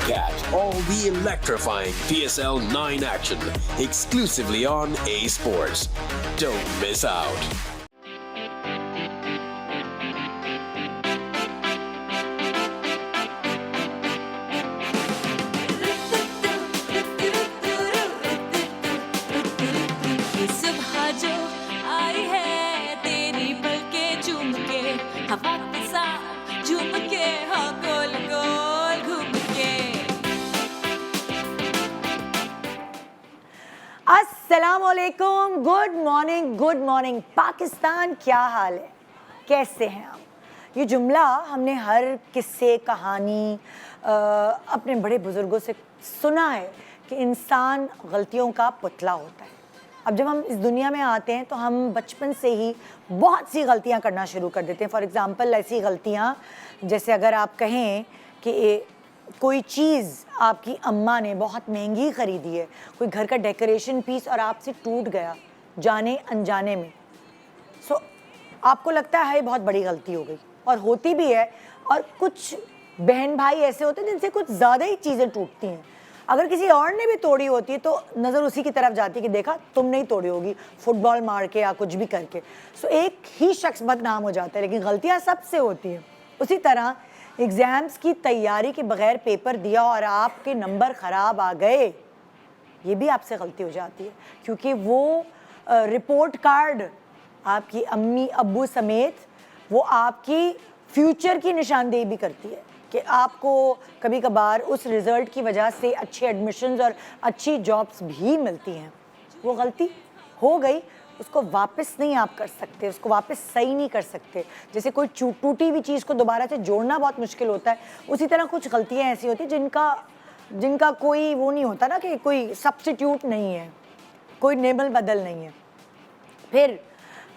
Catch all the electrifying PSL 9 action exclusively on A Sports. Don't miss out. सुबह जो आई है तेरी पलके चूम के हवा के साथ झूम के हाँ गोल गोल घूम के। अस्सलामुअलैकुम, गुड मॉर्निंग पाकिस्तान। क्या हाल है, कैसे हैं आप? ये जुमला हमने हर किस्से कहानी अपने बड़े बुजुर्गों से सुना है कि इंसान गलतियों का पुतला होता है। अब जब हम इस दुनिया में आते हैं तो हम बचपन से ही बहुत सी गलतियां करना शुरू कर देते हैं। फॉर एग्ज़ाम्पल ऐसी गलतियां जैसे अगर आप कहें कि कोई चीज़ आपकी अम्मा ने बहुत महंगी ख़रीदी है, कोई घर का डेकोरेशन पीस और आपसे टूट गया जाने अनजाने में, सो आपको लगता है बहुत बड़ी गलती हो गई, और होती भी है। और कुछ बहन भाई ऐसे होते हैं जिनसे कुछ ज़्यादा ही चीज़ें टूटती हैं। अगर किसी और ने भी तोड़ी होती है तो नज़र उसी की तरफ जाती है कि देखा तुम नहीं तोड़ी होगी, फुटबॉल मार के या कुछ भी करके। सो एक ही शख्स बदनाम हो जाता है, लेकिन गलतियां सबसे होती हैं। उसी तरह एग्ज़ाम्स की तैयारी के बगैर पेपर दिया और आपके नंबर ख़राब आ गए, ये भी आपसे गलती हो जाती है, क्योंकि वो रिपोर्ट कार्ड आपकी अम्मी अब्बू समेत वो आपकी फ्यूचर की निशानदेही भी करती है कि आपको कभी कभार उस रिज़ल्ट की वजह से अच्छे एडमिशन्स और अच्छी जॉब्स भी मिलती हैं। वो गलती हो गई, उसको वापस नहीं आप कर सकते, उसको वापस सही नहीं कर सकते। जैसे कोई टूटी हुई चीज़ को दोबारा से जोड़ना बहुत मुश्किल होता है, उसी तरह कुछ गलतियाँ ऐसी होती हैं जिनका कोई वो नहीं होता ना, कि कोई सब्स्टिट्यूट नहीं है, कोई नेबल बदल नहीं है। फिर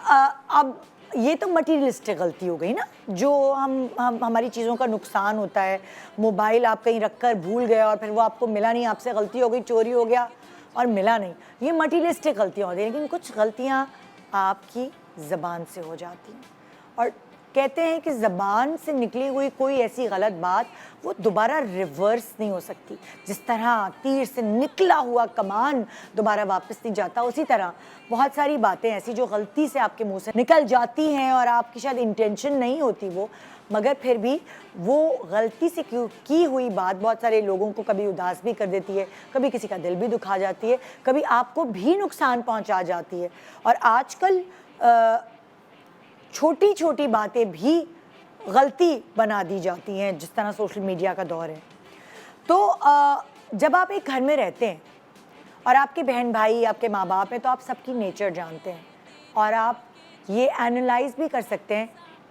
अब ये तो मटीरियलिस्टिक गलती हो गई ना, जो हमारी चीज़ों का नुकसान होता है। मोबाइल आप कहीं रख कर भूल गए और फिर वो आपको मिला नहीं, आपसे गलती हो गई, चोरी हो गया और मिला नहीं, ये मटीरियलिस्टिक गलतियाँ होती हैं। लेकिन कुछ गलतियाँ आपकी ज़बान से हो जाती हैं, और कहते हैं कि ज़बान से निकली हुई कोई ऐसी गलत बात वो दोबारा रिवर्स नहीं हो सकती। जिस तरह तीर से निकला हुआ कमान दोबारा वापस नहीं जाता, उसी तरह बहुत सारी बातें ऐसी जो गलती से आपके मुंह से निकल जाती हैं और आपकी शायद इंटेंशन नहीं होती वो, मगर फिर भी वो गलती से की हुई बात बहुत सारे लोगों को कभी उदास भी कर देती है, कभी किसी का दिल भी दुखा जाती है, कभी आपको भी नुकसान पहुंचा जाती है। और आजकल छोटी छोटी बातें भी गलती बना दी जाती हैं, जिस तरह सोशल मीडिया का दौर है। तो जब आप एक घर में रहते हैं और आपके बहन भाई आपके माँ बाप हैं, तो आप सबकी नेचर जानते हैं और आप ये एनालाइज भी कर सकते हैं,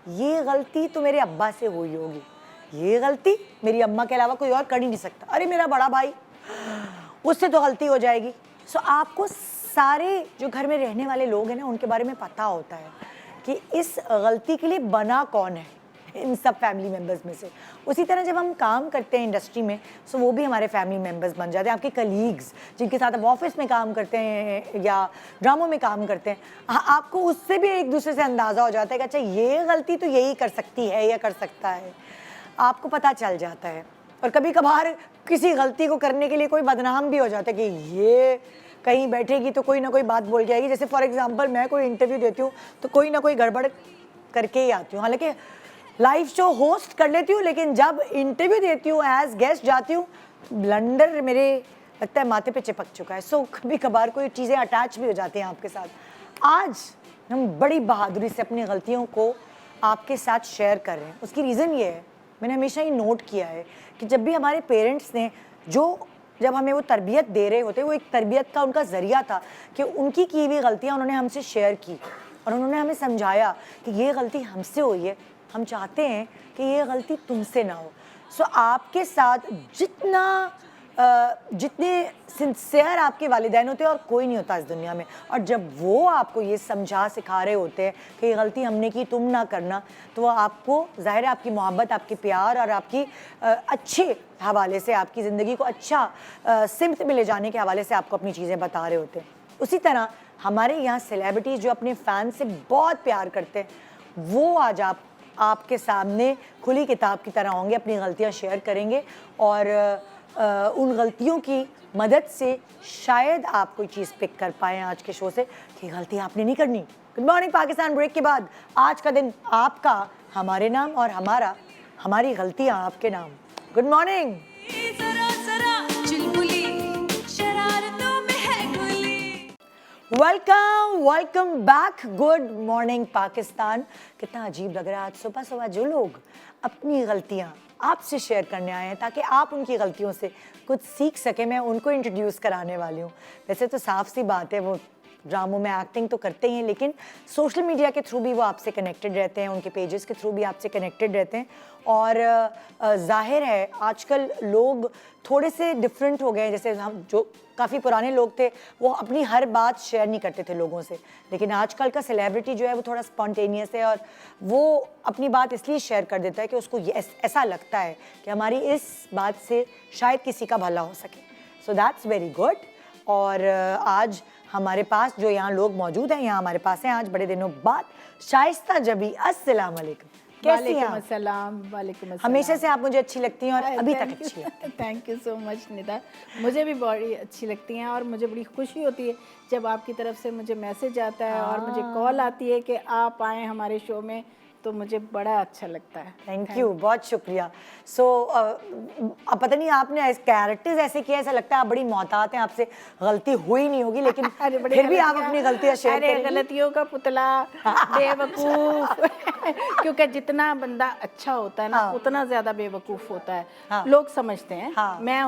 ये गलती तो मेरे अब्बा से हुई होगी, ये गलती मेरी अम्मा के अलावा कोई और कर ही नहीं सकता, अरे मेरा बड़ा भाई उससे तो गलती हो जाएगी। सो आपको सारे जो घर में रहने वाले लोग हैं ना, उनके बारे में पता होता है कि इस गलती के लिए बना कौन है इन सब फैमिली मेम्बर्स में से। उसी तरह जब हम काम करते हैं इंडस्ट्री में, सो वो भी हमारे फैमिली मेम्बर्स बन जाते हैं। आपके कलीग्स जिनके साथ आप ऑफिस में काम करते हैं या ड्रामों में काम करते हैं, आपको उससे भी एक दूसरे से अंदाज़ा हो जाता है कि अच्छा ये गलती तो यही कर सकती है या कर सकता है, आपको पता चल जाता है। और कभी कभार किसी गलती को करने के लिए कोई बदनाम भी हो जाता है कि ये कहीं बैठेगी तो कोई ना कोई बात बोल के आएगी। जैसे फॉर एग्जांपल मैं कोई इंटरव्यू देती हूँ तो कोई ना कोई गड़बड़ करके ही आती हूँ, हालांकि लाइव शो होस्ट कर लेती हूँ, लेकिन जब इंटरव्यू देती हूँ एज गेस्ट जाती हूँ, ब्लंडर मेरे लगता है माथे पे चिपक चुका है। सो कभी कभार कोई चीज़ें अटैच भी हो जाती हैं आपके साथ। आज हम बड़ी बहादुरी से अपनी गलतियों को आपके साथ शेयर कर रहे हैं। उसकी रीज़न ये है, मैंने हमेशा ये नोट किया है कि जब भी हमारे पेरेंट्स ने जब हमें वो तरबियत दे रहे होते, वो एक तरबियत का उनका ज़रिया था कि उनकी हुई गलतियाँ उन्होंने हमसे शेयर की और उन्होंने हमें समझाया कि ये गलती हमसे हुई है, हम चाहते हैं कि ये गलती तुमसे ना हो। सो आपके साथ जितने सिंसियर आपके वालिदैन होते हैं और कोई नहीं होता इस दुनिया में, और जब वो आपको ये समझा सिखा रहे होते हैं कि ये गलती हमने की तुम ना करना, तो वो आपको ज़ाहिर है आपकी मोहब्बत, आपके प्यार और आपकी अच्छे हवाले से, आपकी ज़िंदगी को अच्छा सिमत में ले जाने के हवाले से आपको अपनी चीज़ें बता रहे होते हैं। उसी तरह हमारे यहाँ सेलिब्रिटीज़ जो अपने फ़ैन से बहुत प्यार करते हैं, वो आज आपके सामने खुली किताब की तरह होंगे, अपनी गलतियाँ शेयर करेंगे और उन गलतियों की मदद से शायद आप कोई चीज़ पिक कर पाएँ आज के शो से कि गलती आपने नहीं करनी। गुड मॉर्निंग पाकिस्तान ब्रेक के बाद आज का दिन आपका हमारे नाम और हमारा हमारी गलतियाँ आपके नाम। Good morning. जरा जरा चुलबुली शरारतों में है खुली। Welcome back. Good morning Pakistan. कितना अजीब लग रहा है आज सुबह सुबह जो लोग अपनी गलतियाँ आपसे शेयर करने आए हैं ताकि आप उनकी गलतियों से कुछ सीख सकें। मैं उनको इंट्रोड्यूस कराने वाली हूँ। वैसे तो साफ सी बात है, वो ड्रामों में एक्टिंग तो करते ही हैं, लेकिन सोशल मीडिया के थ्रू भी वो आपसे कनेक्टेड रहते हैं, उनके पेजेस के थ्रू भी आपसे कनेक्टेड रहते हैं। और जाहिर है आजकल लोग थोड़े से डिफरेंट हो गए हैं। जैसे हम जो काफ़ी पुराने लोग थे वो अपनी हर बात शेयर नहीं करते थे लोगों से, लेकिन आजकल का सेलिब्रिटी जो है वो थोड़ा स्पॉन्टेनियस है और वो अपनी बात इसलिए शेयर कर देता है कि उसको ऐसा लगता है कि हमारी इस बात से शायद किसी का भला हो सके। So that's very good. और आज हमारे पास जो यहाँ लोग मौजूद हैं, यहाँ हमारे पास हैं आज बड़े दिनों बाद शाइस्ता जबी। अस्सलाम वालेकुम, कैसी हैं आप? वालेकुम अस्सलाम। हमेशा से आप मुझे अच्छी लगती हैं और अभी तक अच्छी लगती हैं। Thank you so much Nida, मुझे भी बड़ी अच्छी लगती हैं और मुझे बड़ी खुशी होती है जब आपकी तरफ से मुझे मैसेज आता है और मुझे कॉल आती है कि आप आएँ हमारे शो में, तो मुझे बड़ा अच्छा लगता है। थैंक यू, बहुत शुक्रिया। सो अब पता नहीं आपने कैरेक्टर्स ऐसे किया, ऐसा लगता है आप बड़ी मोहतात हैं, आपसे गलती हुई नहीं होगी, लेकिन फिर भी आप अपनी गलतियां शेयर करेंगी। गलतियों का पुतला, बेवकूफ क्योंकि जितना बंदा अच्छा होता है ना उतना ज्यादा बेवकूफ होता है। लोग समझते हैं मैं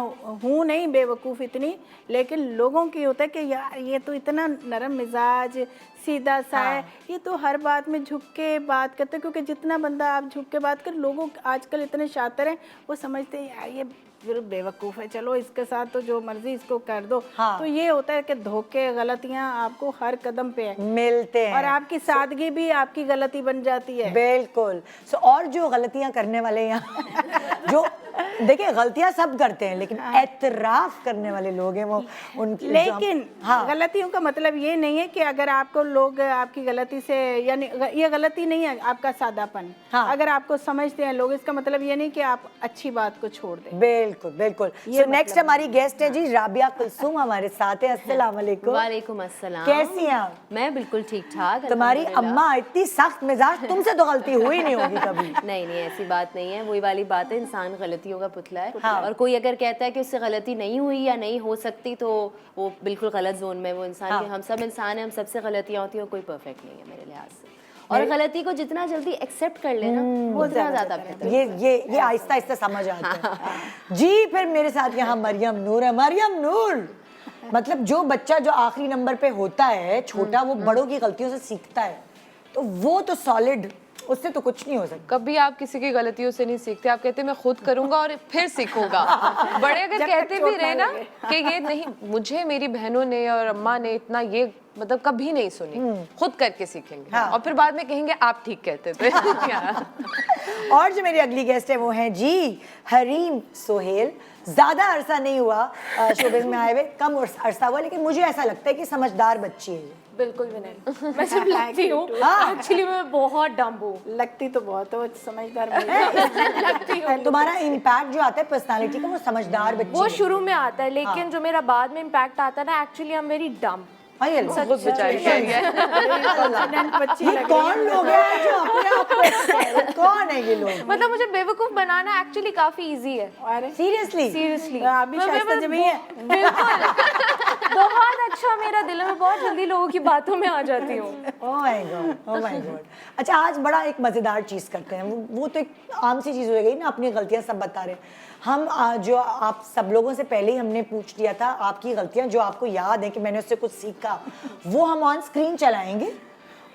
हूँ नहीं बेवकूफ इतनी, लेकिन लोगों की होता है कि यार ये तो इतना नरम मिजाज सीधा सा है, ये तो हर बात में झुक के बात करते हैं। क्योंकि जितना बंदा आप झुक के बात कर, लोग आजकल इतने शातिर हैं, वो समझते हैं यार ये फिर बेवकूफ है, चलो इसके साथ तो जो मर्जी इसको कर दो। तो ये होता है कि धोखे गलतियां आपको हर कदम पे मिलते हैं और आपकी सादगी भी आपकी गलती बन जाती है। बिल्कुल। और जो गलतियां करने वाले यहाँ जो देखिए गलतियां सब करते हैं, लेकिन एतराफ करने वाले लोग हैं वो उनकी। लेकिन गलतियों का मतलब ये नहीं है कि अगर आपको लोग आपकी गलती से, यानी ये गलती नहीं है आपका सादापन। अगर आपको समझते हैं लोग, इसका मतलब ये नहीं कि आप अच्छी बात को छोड़ दें। बिल्कुल बिल्कुल। नेक्स्ट हमारी गेस्ट है जी राबिया कुलसूम, हमारे साथ है। अस्सलाम वालेकुम। वालेकुम अस्सलाम। कैसी हैं आप? मैं बिल्कुल ठीक ठाक। तुम्हारी अम्मा इतनी सख्त मिजाज, तुमसे तो गलती हुई नहीं होगी कभी। नहीं ऐसी बात नहीं है, वही वाली बात है, इंसान गलतियों का पुतला है। और कोई अगर कहता है कि उससे गलती नहीं हुई या नहीं हो सकती तो वो बिल्कुल गलत जोन में वो इंसान। हम सब इंसान हैं, हम सबसे गलतियाँ होती हैं, कोई परफेक्ट नहीं है मेरे लिहाज से। और गलती को जितना जल्दी एक्सेप्ट कर लेना वो उतना ज्यादा बेहतर। ये आहिस्ता आहिस्ता समझ आता है जी। फिर मेरे साथ यहाँ मरियम नूर है। मरियम नूर, मतलब जो बच्चा जो आखिरी नंबर पे होता है छोटा, वो बड़ों की गलतियों से सीखता है, तो वो तो सॉलिड, उससे तो कुछ नहीं हो सकता। कभी आप किसी की गलतियों से नहीं सीखते, आप कहते मैं खुद करूंगा और फिर सीखूंगा। बड़े अगर कहते भी रहे ना कि ये नहीं, मुझे मेरी बहनों ने और अम्मा ने इतना ये मतलब कभी नहीं सुनी, खुद करके सीखेंगे। और फिर बाद में कहेंगे आप ठीक कहते थे। और जो मेरी अगली गेस्ट है वो है जी हरीम सोहेल। ज्यादा अरसा नहीं हुआ शोबिज़ में आए हुए, कम अरसा हुआ, लेकिन मुझे ऐसा लगता है कि समझदार बच्ची है। बिल्कुल भी नहीं, मैं सिर्फ लगती हूँ, एक्चुअली मैं बहुत डम हूँ। लगती तो बहुत हो, समझदार लगती हूँ। तुम्हारा इम्पैक्ट जो आता है पर्सनालिटी का, वो समझदार बच्ची वो शुरू में आता है, लेकिन जो मेरा बाद में इम्पैक्ट आता है ना, एक्चुअली आई एम वेरी डम। ये कौन लोग हैं जो अपने आप को, कौन है ये लोग? मतलब मुझे बेवकूफ बनाना एक्चुअली काफी इजी है। सीरियसली अभी शाइस्ता जमी है। बिल्कुल। बहुत अच्छा मेरा दिल है, मैं बहुत जल्दी लोगों की बातों में आ जाती हूँ। Oh my God. अच्छा, आज बड़ा एक मजेदार चीज करते हैं, वो तो एक आम सी चीज हो गई ना, अपनी गलतियां सब बता रहे हैं हम। जो आप सब लोगों से पहले ही हमने पूछ लिया था आपकी गलतियां जो आपको याद है कि मैंने उससे कुछ सीखा, वो हम ऑन स्क्रीन चलाएंगे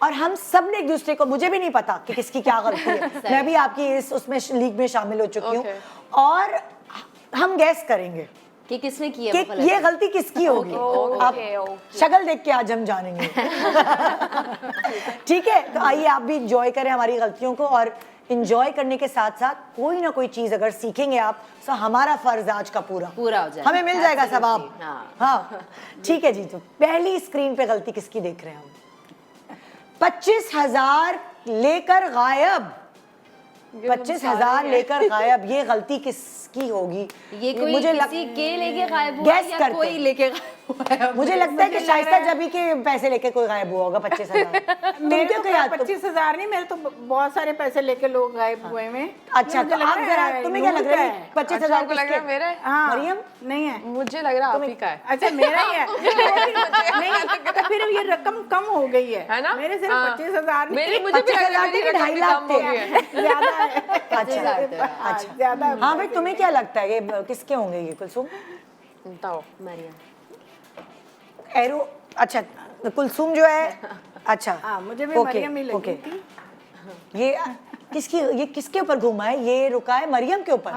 और हम सब ने एक दूसरे को, मुझे भी नहीं पता कि किसकी क्या गलती है, मैं भी आपकी इस उसमें लीग में शामिल हो चुकी हूँ, और हम गैस करेंगे कि किसने किया कि ये गलती किसकी होगी। आप शक्ल देख के आज हम जानेंगे। ठीक है, तो आइए आप भी इंजॉय करें हमारी गलतियों को, और इंजॉय करने के साथ साथ कोई ना कोई चीज अगर सीखेंगे आप, तो हमारा फर्ज आज का पूरा हो जाएगा, हमें मिल जाएगा सवाब। हाँ ठीक है जी। तो पहली स्क्रीन पे गलती किसकी देख रहे हैं हम? 25,000 लेकर गायब। 25,000 लेकर गायब, ये गलती किसकी होगी? ये कोई मुझे किसी के लेके गायब हुआ Guess या करते। कोई लेके गायब हुआ है? मुझे लगता है कि शाइस्ता जबी के पैसे लेके कोई गायब हुआ होगा 25,000। मेरे क्यों तो क्या 25,000 नहीं, मेरे तो बहुत सारे पैसे लेके लोग गायब हुए में। अच्छा, तो आप जरा, तुम्हें क्या लग रहा है 25,000 आपको लग रहा है मेरा है? हाँ, मरियम? नहीं है। मुझे लग रहा है आप ही का है। अच्छा, मेरा ही है। नहीं, तो फिर ये रकम कम हो गई है ना? मेरे सिर्फ हाँ। 25,000 मेरे मुझे भी लग रहा है मेरी रकम 2.5 भी लाख कम हो गई है। ज्यादा है। अच्छा, अच्छा, ज्यादा। हाँ भाई, तुम्हें क्या लगता है ये किसके होंगे ये कुलसुम? बताओ। मरियम। एरो, अच्छा कुलसुम जो है, अच्छा हाँ, मुझे भी ओके, मरियम ही लगी ओके। थी। ये किसके ऊपर घूमा है? ये रुका है मरियम के ऊपर?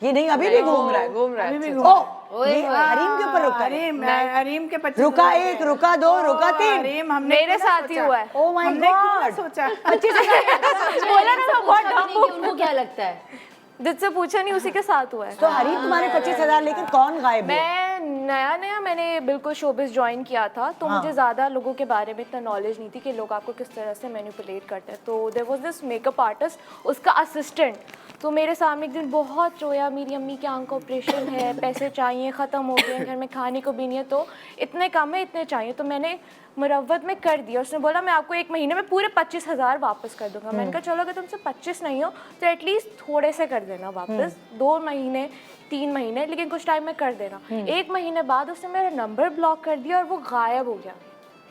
ये नहीं, अभी भी घूम रहा है। घूम रहा है। अभी भी अच्छे घूम ओ, ये हरीम के ऊपर रुका है। हरीम के 25,000 रुका 1, रुका 2, रुका 3। हरीम हमने मेरे साथ ही हुआ है। ओ माय हमने क्यों ना गॉड, सोचा? 25,000। बोला ना मैं बहुत नहीं कि उनको क्या लगता है? जिससे पूछा नहीं उसी के साथ हुआ है। तो हरीम तुम्हारे 25,000 लेकर कौन गायब हुआ? मैं नया मैंने बिल्कुल शोबिस ज्वाइन किया था, तो मुझे ज़्यादा लोगों के बारे में इतना नॉलेज नहीं थी कि लोग आपको किस तरह से मैनिपुलेट करते हैं। तो there was this makeup artist, उसका असिस्टेंट, तो मेरे सामने एक दिन बहुत रोया, मेरी अम्मी के आंख का ऑपरेशन है, पैसे चाहिए, ख़त्म हो गए, घर में खाने को भी नहीं है, तो इतने कम है, इतने चाहिए। तो मैंने मुरव्वत में कर दिया। उसने बोला मैं आपको 1 महीने में पूरे 25,000 वापस कर दूंगा। मैंने कहा चलो अगर तुमसे 25 नहीं हो तो एटलीस्ट थोड़े से कर देना वापस, 2 महीने 3 महीने, लेकिन कुछ टाइम में कर देना। 1 महीने बाद उसने मेरा नंबर ब्लॉक कर दिया और वो गायब हो गया।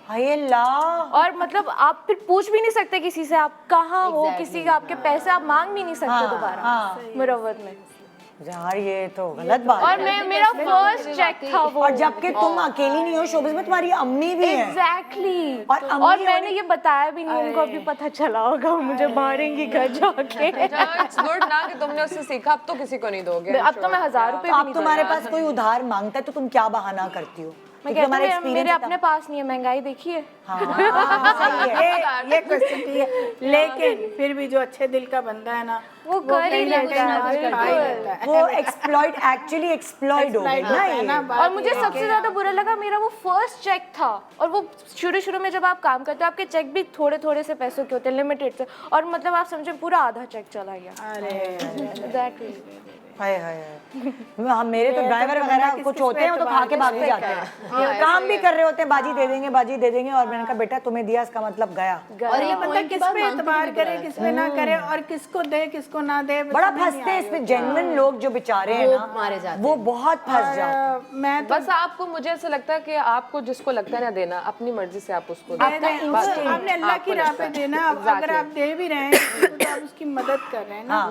हाय अल्लाह। और मतलब आप फिर पूछ भी नहीं सकते किसी से आप कहाँ हो, किसी का आपके पैसे आप मांग भी नहीं सकते दोबारा मुरव्वत में। यार ये तो गलत बात और है। मेरा फर्स्ट चेक था वो। और जबकि तुम अकेली नहीं हो शोबिस में, तुम्हारी अम्मी भी है। एग्जैक्टली। और अम्मी और मैंने ये बताया भी नहीं, उनको अभी पता चला होगा, मुझे मारेंगी घर जाके। इट्स गुड ना कि तुमने उससे सीखा, अब तो किसी को नहीं दोगे। अब तो मैं 1000 रुपए तो भी अब नहीं तुम्हारे पास कोई उधार मांगता है तो तुम क्या बहाना करती हो? मैं क्योंकि कहती हमारा हूँ मेरे experience अपने पास नहीं है, महंगाई देखिए। सही है। ये क्वेश्चन ठीक है, लेकिन फिर भी जो अच्छे दिल का बंदा है ना, वो कर ही कहीं ना लेता कहीं है, नाज बिल्कुल। खा ही लेता है। वो एक्चुअली एक्सप्लॉइट हो गई ना ये। और मुझे सबसे ज्यादा बुरा लगा, मेरा वो फर्स्ट चेक था, और वो शुरू में जब आप काम करते हो आपके चेक भी थोड़े से पैसों के होते हैं, लिमिटेड से, और मतलब आप समझे पूरा आधा चेक चला गया। अरे हाय हाय हम मेरे तो ड्राइवर वगैरह कुछ होते हैं वो तो खा के भाग भी जाते हैं, काम भी कर रहे होते हैं, बाजी दे देंगे और मैंने कहा बेटा तुम्हें दिया इसका मतलब गया। और ये बंदा किस पे एतबार करे, किस पे ना करे, और किसको दे किसको ना दे, बड़ा फंसते हैं इसमें जेन्युइन लोग जो बेचारे हैं ना, मारे जाते वो बहुत फंस जाते हैं। मैं तो बस आपको, मुझे ऐसा लगता है कि आपको जिसको लगता है ना देना, अपनी मर्जी से आप उसको दे दें, आपने अल्लाह की राह पे देना। अगर आप दे भी रहे हैं तो आप उसकी मदद कर रहे हैं ना,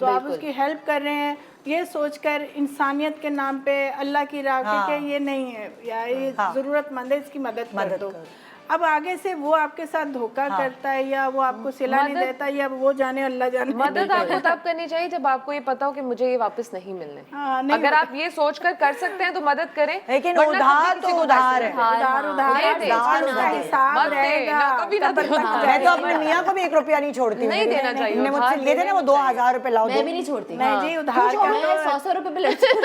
तो आप उसकी हेल्प कर रहे हैं, ये सोचकर इंसानियत के नाम पे अल्लाह की राह पे कि ये नहीं है या ये जरूरतमंद है, इसकी मदद कर दो। अब आगे से वो आपके साथ धोखा करता है या वो आपको सिला नहीं देता, या वो जाने अल्लाह जाने। मदद आपको तब करनी चाहिए जब आपको ये पता हो कि मुझे ये वापस नहीं मिलने। नहीं अगर आप ये सोचकर कर सकते हैं तो मदद करें, लेकिन वरना उधार कभी तो किसी को उधार है। उधार उसका हिसाब मत रहेगा। देना, कभी ना देना। मैं तो अपने मियाँ को भी 1 रुपया नहीं छोड़ती हूँ। नहीं देना चाहिए, उन्होंने मुझसे उधार लिए थे ना वो 2,000 रुपए लाओ, मैं भी नहीं छोड़ती। नहीं जी, उधार का मैं 100 रुपए पे लड़ती हूँ।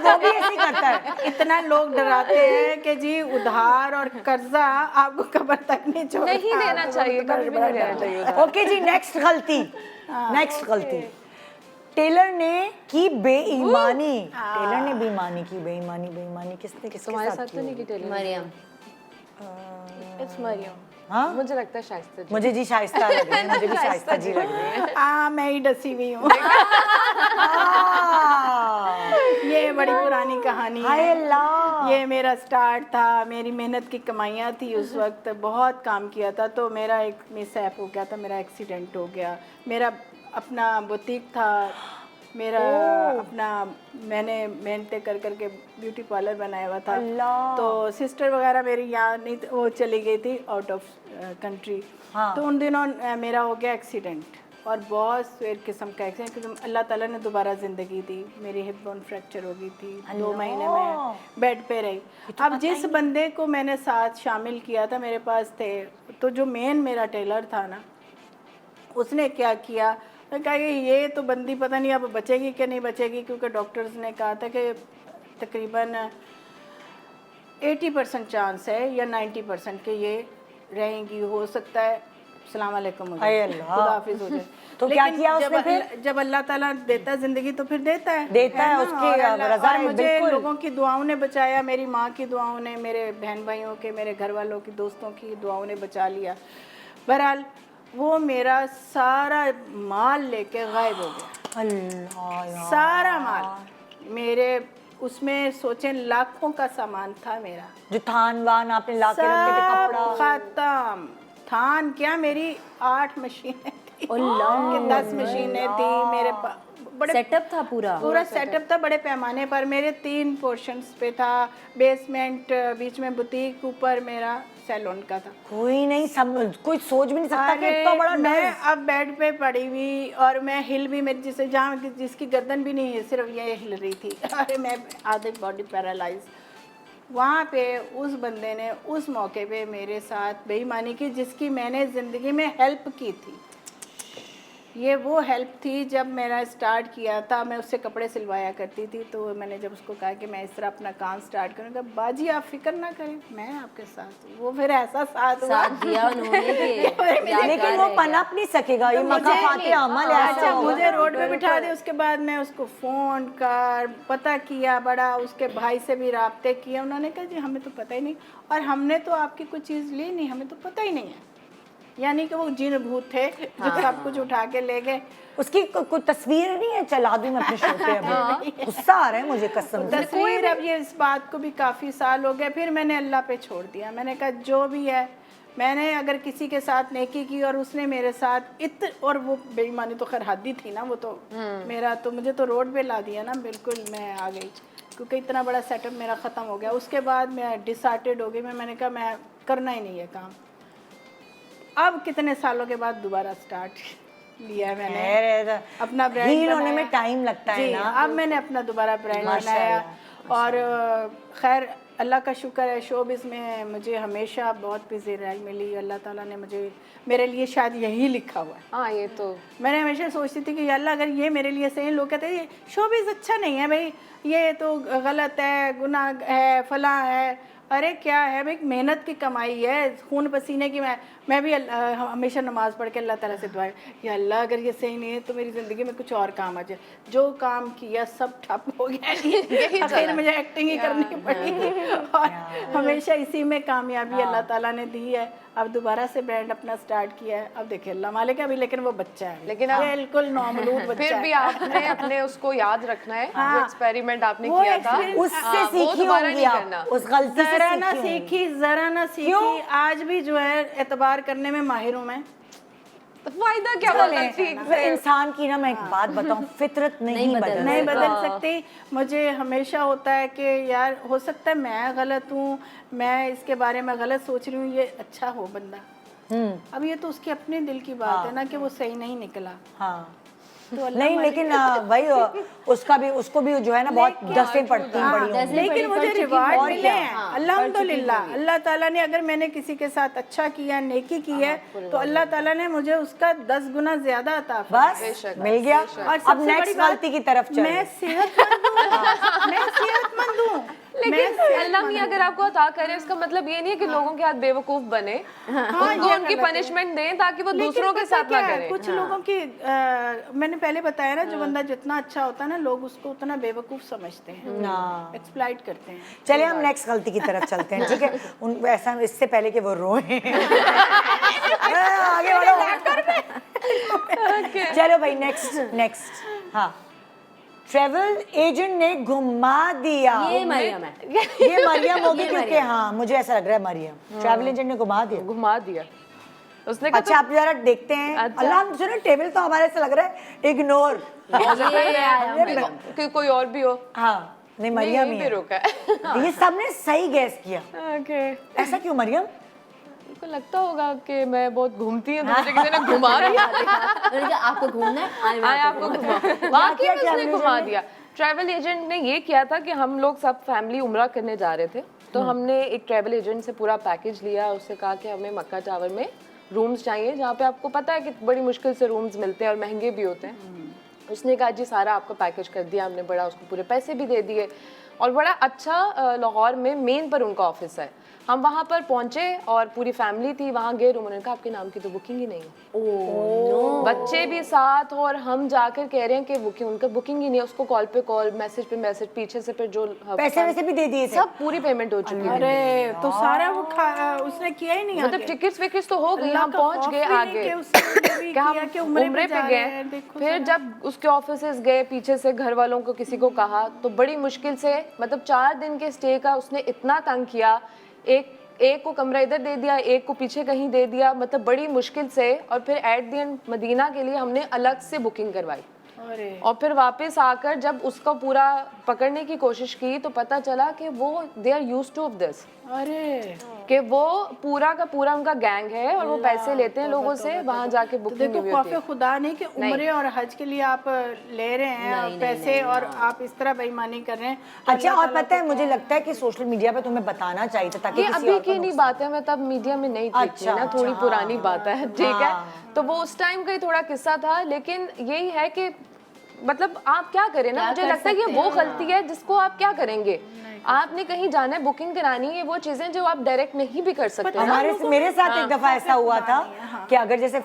वो भी ऐसे ही करता है। इतना लोग डराते हैं कि जी उधार और कर्जा आपको कब्र तक नहीं छोड़ता। नहीं देना चाहिए, कभी भी नहीं देना चाहिए उधार। ओके जी, नेक्स्ट गलती टेलर ने की बेईमानी। टेलर ने बेईमानी की, बेईमानी किसके तुम्हारे साथ साथ तो नहीं की टेलर? मरियम। इट्स मरियम। हाँ मुझे लगता है शाइस्ता जी। मुझे जी शाइस्ता लग रही है, मुझे भी शाइस्ता जी लग रही है। मैं ही डसी हुई हूँ। हाँ। ये बड़ी पुरानी कहानी हाय है। अल्लाह। ये मेरा स्टार्ट था, मेरी मेहनत की कमाइयाँ थी, उस वक्त बहुत काम किया था, तो मेरा एक मिसहैप हो गया था, मेरा एक्सीडेंट हो गया। मेरा अपना बुटीक था, मेरा अपना, मैंने मेहनत कर करके ब्यूटी पार्लर बनाया हुआ था। तो सिस्टर वगैरह मेरी यहाँ नहीं, वो चली गई थी आउट ऑफ कंट्री। तो उन दिनों मेरा हो गया एक्सीडेंट, और बहुत सवेर किस्म का एक्सीडेंट, क्योंकि अल्लाह ताला ने दोबारा ज़िंदगी दी। मेरी हिप बोन फ्रैक्चर हो गई थी, 2 महीने में बेड पे रही। अब जिस बंदे को मैंने साथ शामिल किया था, मेरे पास थे, तो जो मेन मेरा टेलर था ना, उसने क्या किया, कहा कि ये तो बंदी पता नहीं अब बचेगी कि नहीं बचेगी, क्योंकि डॉक्टर्स ने कहा था कि तकरीबन 80% चांस है या 90% के ये रहेंगी, हो सकता है सलाम अलैकुम हो अय जाए, अल्लाह। खुदा हाफिज हो जाए। तो क्या लेकिन किया उसने फिर? जब अल्लाह ताला देता है जिंदगी तो फिर देता है है, ना? उसकी और रज़ा और है, मुझे बिल्कुल। लोगों की दुआओं ने बचाया, मेरी माँ की दुआओं ने, मेरे बहन भाइयों के, मेरे घर वालों की, दोस्तों की दुआओं ने बचा लिया। बहरहाल वो मेरा सारा माल लेके गायब हो गया, अल्लाह यार। सारा माल मेरे उसमें सोचें लाखों का सामान था मेरा, जो थान वान आपने ला के रखे थे, सब कपड़ा। खत्म। थान क्या, मेरी 8 मशीनें थी, 10 मशीनें थी मेरे पास, बड़े सेटअप था पूरा सेटअप था बड़े पैमाने पर। मेरे 3 पोर्शंस पे था, बेसमेंट, बीच में बुटीक, ऊपर मेरा सैलून का था। कोई नहीं, सब कोई सोच भी नहीं सकता कि इतना बड़ा मैं डर। अब बेड पे पड़ी हुई और मैं हिल भी, मेरी जिसे जहाँ जिसकी गर्दन भी नहीं है, सिर्फ ये हिल रही थी। अरे मैं आधे बॉडी पैरालाइज। वहाँ पे उस बंदे ने उस मौके पे मेरे साथ बेईमानी की जिसकी मैंने ज़िंदगी में हेल्प की थी। ये वो हेल्प थी जब मेरा स्टार्ट किया था, मैं उससे कपड़े सिलवाया करती थी, तो मैंने जब उसको कहा कि मैं इस तरह अपना काम स्टार्ट करूँगा, बाजी आप फिक्र ना करें, मैं आपके साथ हूँ। वो फिर ऐसा साथ हुआ, साथ दिया उन्होंने कि लेकिन वो पनप नहीं सकेगा, ये मकाफाते अमल ऐसा अच्छा होगा। मुझे रोड पे बिठा दे। उसके बाद मैं उसको फ़ोन कर पता किया, बड़ा उसके भाई से भी राब्ते किए। उन्होंने कहा जी हमें तो पता ही नहीं, और हमने तो आपकी कोई चीज़ ली नहीं, हमें तो पता ही नहीं है। यानी कि वो जिन भूत थे जो सब कुछ उठा के ले गए। उसकी कोई तस्वीर नहीं है, चला दूं मैं अपने शो पे अभी। गुस्सा आ रहा है मुझे कसम से। तस्वीर अब ये इस बात को भी काफ़ी साल हो गए, फिर मैंने अल्लाह पे छोड़ दिया। मैंने कहा जो भी है, मैंने अगर किसी के साथ नेकी की और उसने मेरे साथ और वो बेईमानी तो खैर हद ही थी ना, वो तो मेरा तो, मुझे तो रोड पे ला दिया ना, बिल्कुल मैं आ गई, क्योंकि इतना बड़ा सेटअप मेरा ख़त्म हो गया। उसके बाद मैं डिसहार्टेड हो गई, मैंने कहा मैं करना ही नहीं है काम। अब कितने सालों के बाद दोबारा स्टार्ट लिया मैंने अपना ब्रांड हील होने में टाइम लगता है ना। अब मैंने अपना दोबारा ब्रांड बनाया, और खैर अल्लाह का शुक्र है, शोबिज़ में मुझे हमेशा बहुत बिजी राय मिली। अल्लाह ताला ने मुझे, मेरे लिए शायद यही लिखा हुआ है। हाँ ये तो मैंने हमेशा सोचती थी कि अल्लाह अगर ये मेरे लिए सही है। लोग कहते हैं शोबिज़ अच्छा नहीं है भाई, ये तो गलत है, गुनाह है, फला है। अरे क्या है भाई, मेहनत की कमाई है, खून पसीने की। मैं भी हमेशा नमाज़ पढ़ के अल्लाह ताला से दुआ, या अल्लाह अगर ये सही नहीं है तो मेरी ज़िंदगी में कुछ और काम आ जाए। जो काम किया सब ठप हो गया, फिर मुझे एक्टिंग ही करनी पड़ी, और हमेशा इसी में कामयाबी अल्लाह ताला ने दी है। अब दोबारा से ब्रांड अपना स्टार्ट किया है। अब देखिए अल्लाह मालिक है अभी, लेकिन वो बच्चा है, लेकिन बिल्कुल नॉमलूद बच्चा फिर है। भी आपने अपने उसको याद रखना है, जो एक्सपेरिमेंट आपने किया था उससे वो सीखी दोबारा होंगी नहीं आप, करना। उस गलती से जरा ना सीखी होंगी। सीखी, जरा ना सीखी। आज भी जो है एतबार करने में माहिर हूँ मैं। तो फायदा क्या होगा ठीक से? इंसान की ना, मैं एक बात बताऊं, फितरत नहीं नहीं बदल सकती। मुझे हमेशा होता है कि यार हो सकता है मैं गलत हूँ, मैं इसके बारे में गलत सोच रही हूँ, ये अच्छा हो बंदा। अब ये तो उसके अपने दिल की बात है ना कि वो सही नहीं निकला। हाँ तो नहीं, लेकिन भाई उसको भी जो है ना बहुत दसें पड़ती हैं बड़ी होंगी। लेकिन मुझे रिवार्ड मिले हैं अल्हम्दुलिल्लाह। अल्लाह ताला ने, अगर मैंने किसी के साथ अच्छा किया, नेकी की है, तो अल्लाह ताला ने मुझे उसका 10 गुना ज्यादा अता बस मिल गया। अब नेक्स्ट गलती की तरफ चलो। मैं सेहतमंद हूँ। लेकिन अल्लाह मियां अगर आपको अता करे, इसका मतलब ये नहीं है कि लोगों के हाथ बेवकूफ बने, उनको उनकी पनिशमेंट दें ताकि वो दूसरों के साथ ना करें। कुछ लोगों की मैंने पहले बताया ना, जो बंदा जितना अच्छा होता है ना, लोग उसको उतना बेवकूफ समझते हैं, एक्सप्लॉइट करते हैं। चलिए हम नेक्स्ट गलती की तरफ चलते हैं, ठीक है? उन ऐसा इससे पहले कि वो रोए आगे बढ़ो। चलो भाई नेक्स्ट। हाँ, ट्रैवल एजेंट ने घुमा दिया। ये मरियम है। ये मरियम होगी, क्योंकि हाँ मुझे ऐसा लग रहा है मरियम। ट्रैवल एजेंट ने घुमा दिया। उसने कहा अच्छा आप जरा देखते हैं। अल्लाह, हम सुने टेबल तो हमारे से लग रहा है इग्नोर, कि कोई और भी हो। हाँ नहीं, मरियम ही है। रुका है। ये सबने सही गैस किया। ऐसा क्यों मरियम? को लगता होगा कि मैं बहुत घूमती हूँ, दूसरे किसी ने घुमा दिया। आपको घूमना है, आपको वाकई में उसने घुमा दिया। ट्रैवल एजेंट ने ये किया था कि हम लोग सब फैमिली उम्रा करने जा रहे थे, तो हमने एक ट्रैवल एजेंट से पूरा पैकेज लिया। उससे कहा कि हमें मक्का टावर में रूम्स चाहिए, जहाँ पे आपको पता है कि बड़ी मुश्किल से रूम्स मिलते हैं और महंगे भी होते हैं। उसने कहा जी सारा आपका पैकेज कर दिया हमने, बड़ा उसको पूरे पैसे भी दे दिए और बड़ा अच्छा लाहौर में मेन पर उनका ऑफिस है। हम वहाँ पर पहुँचे और पूरी फैमिली थी, वहाँ गए रूम, उन्होंने कहा आपके नाम की तो बुकिंग ही नहीं है। बच्चे भी साथ और हम जाकर कह रहे हैं कि बुकिंग, उनका बुकिंग ही नहीं है। उसको कॉल पे कॉल, मैसेज पे मैसेज, पीछे से फिर जो पैसे वैसे भी दे दिए थे, सब पूरी पेमेंट हो चुकी है। अरे तो सारा वो उसने किया ही नहीं, मतलब टिकट्स विकट्स तो हो गई, हम पहुंच गए आगे क्या हम उम्रे पे गए। फिर जब उसके ऑफिसेज गए, पीछे से घर वालों को किसी को कहा तो बड़ी मुश्किल से, मतलब 4 दिन के स्टे का उसने इतना तंग किया, एक को कमरा इधर दे दिया, एक को पीछे कहीं दे दिया, मतलब बड़ी मुश्किल से। और फिर एट द एंड मदीना के लिए हमने अलग से बुकिंग करवाई और फिर वापस आकर जब उसका पूरा पकड़ने की कोशिश की तो पता चला कि वो they are used to of this. अरे कि वो पूरा का पूरा उनका गैंग है और वो पैसे लेते हैं लोगों से, वहाँ जाके तो बुकिंग देखो खौफ खुदा नहीं कि उम्रे और हज के लिए आप ले रहे हैं पैसे और आप इस तरह बेईमानी कर रहे हैं। अच्छा, और पता है मुझे लगता है कि सोशल मीडिया पे तुम्हें बताना चाहिए था ताकि ये अभी की नहीं बात है, मैं तब मीडिया में नहीं थी ना, थोड़ी पुरानी बात है, ठीक है। तो वो उस टाइम का ही थोड़ा किस्सा था, लेकिन यही है कि मतलब आप क्या करें ना, मुझे लगता है कि वो गलती है जिसको आप क्या करेंगे। आपने कहीं जाना है, बुकिंग करानी है, वो चीजें जो आप डायरेक्ट नहीं भी कर सकते। मेरे साथ एक दफा ऐसा हुआ था कि अगर जैसे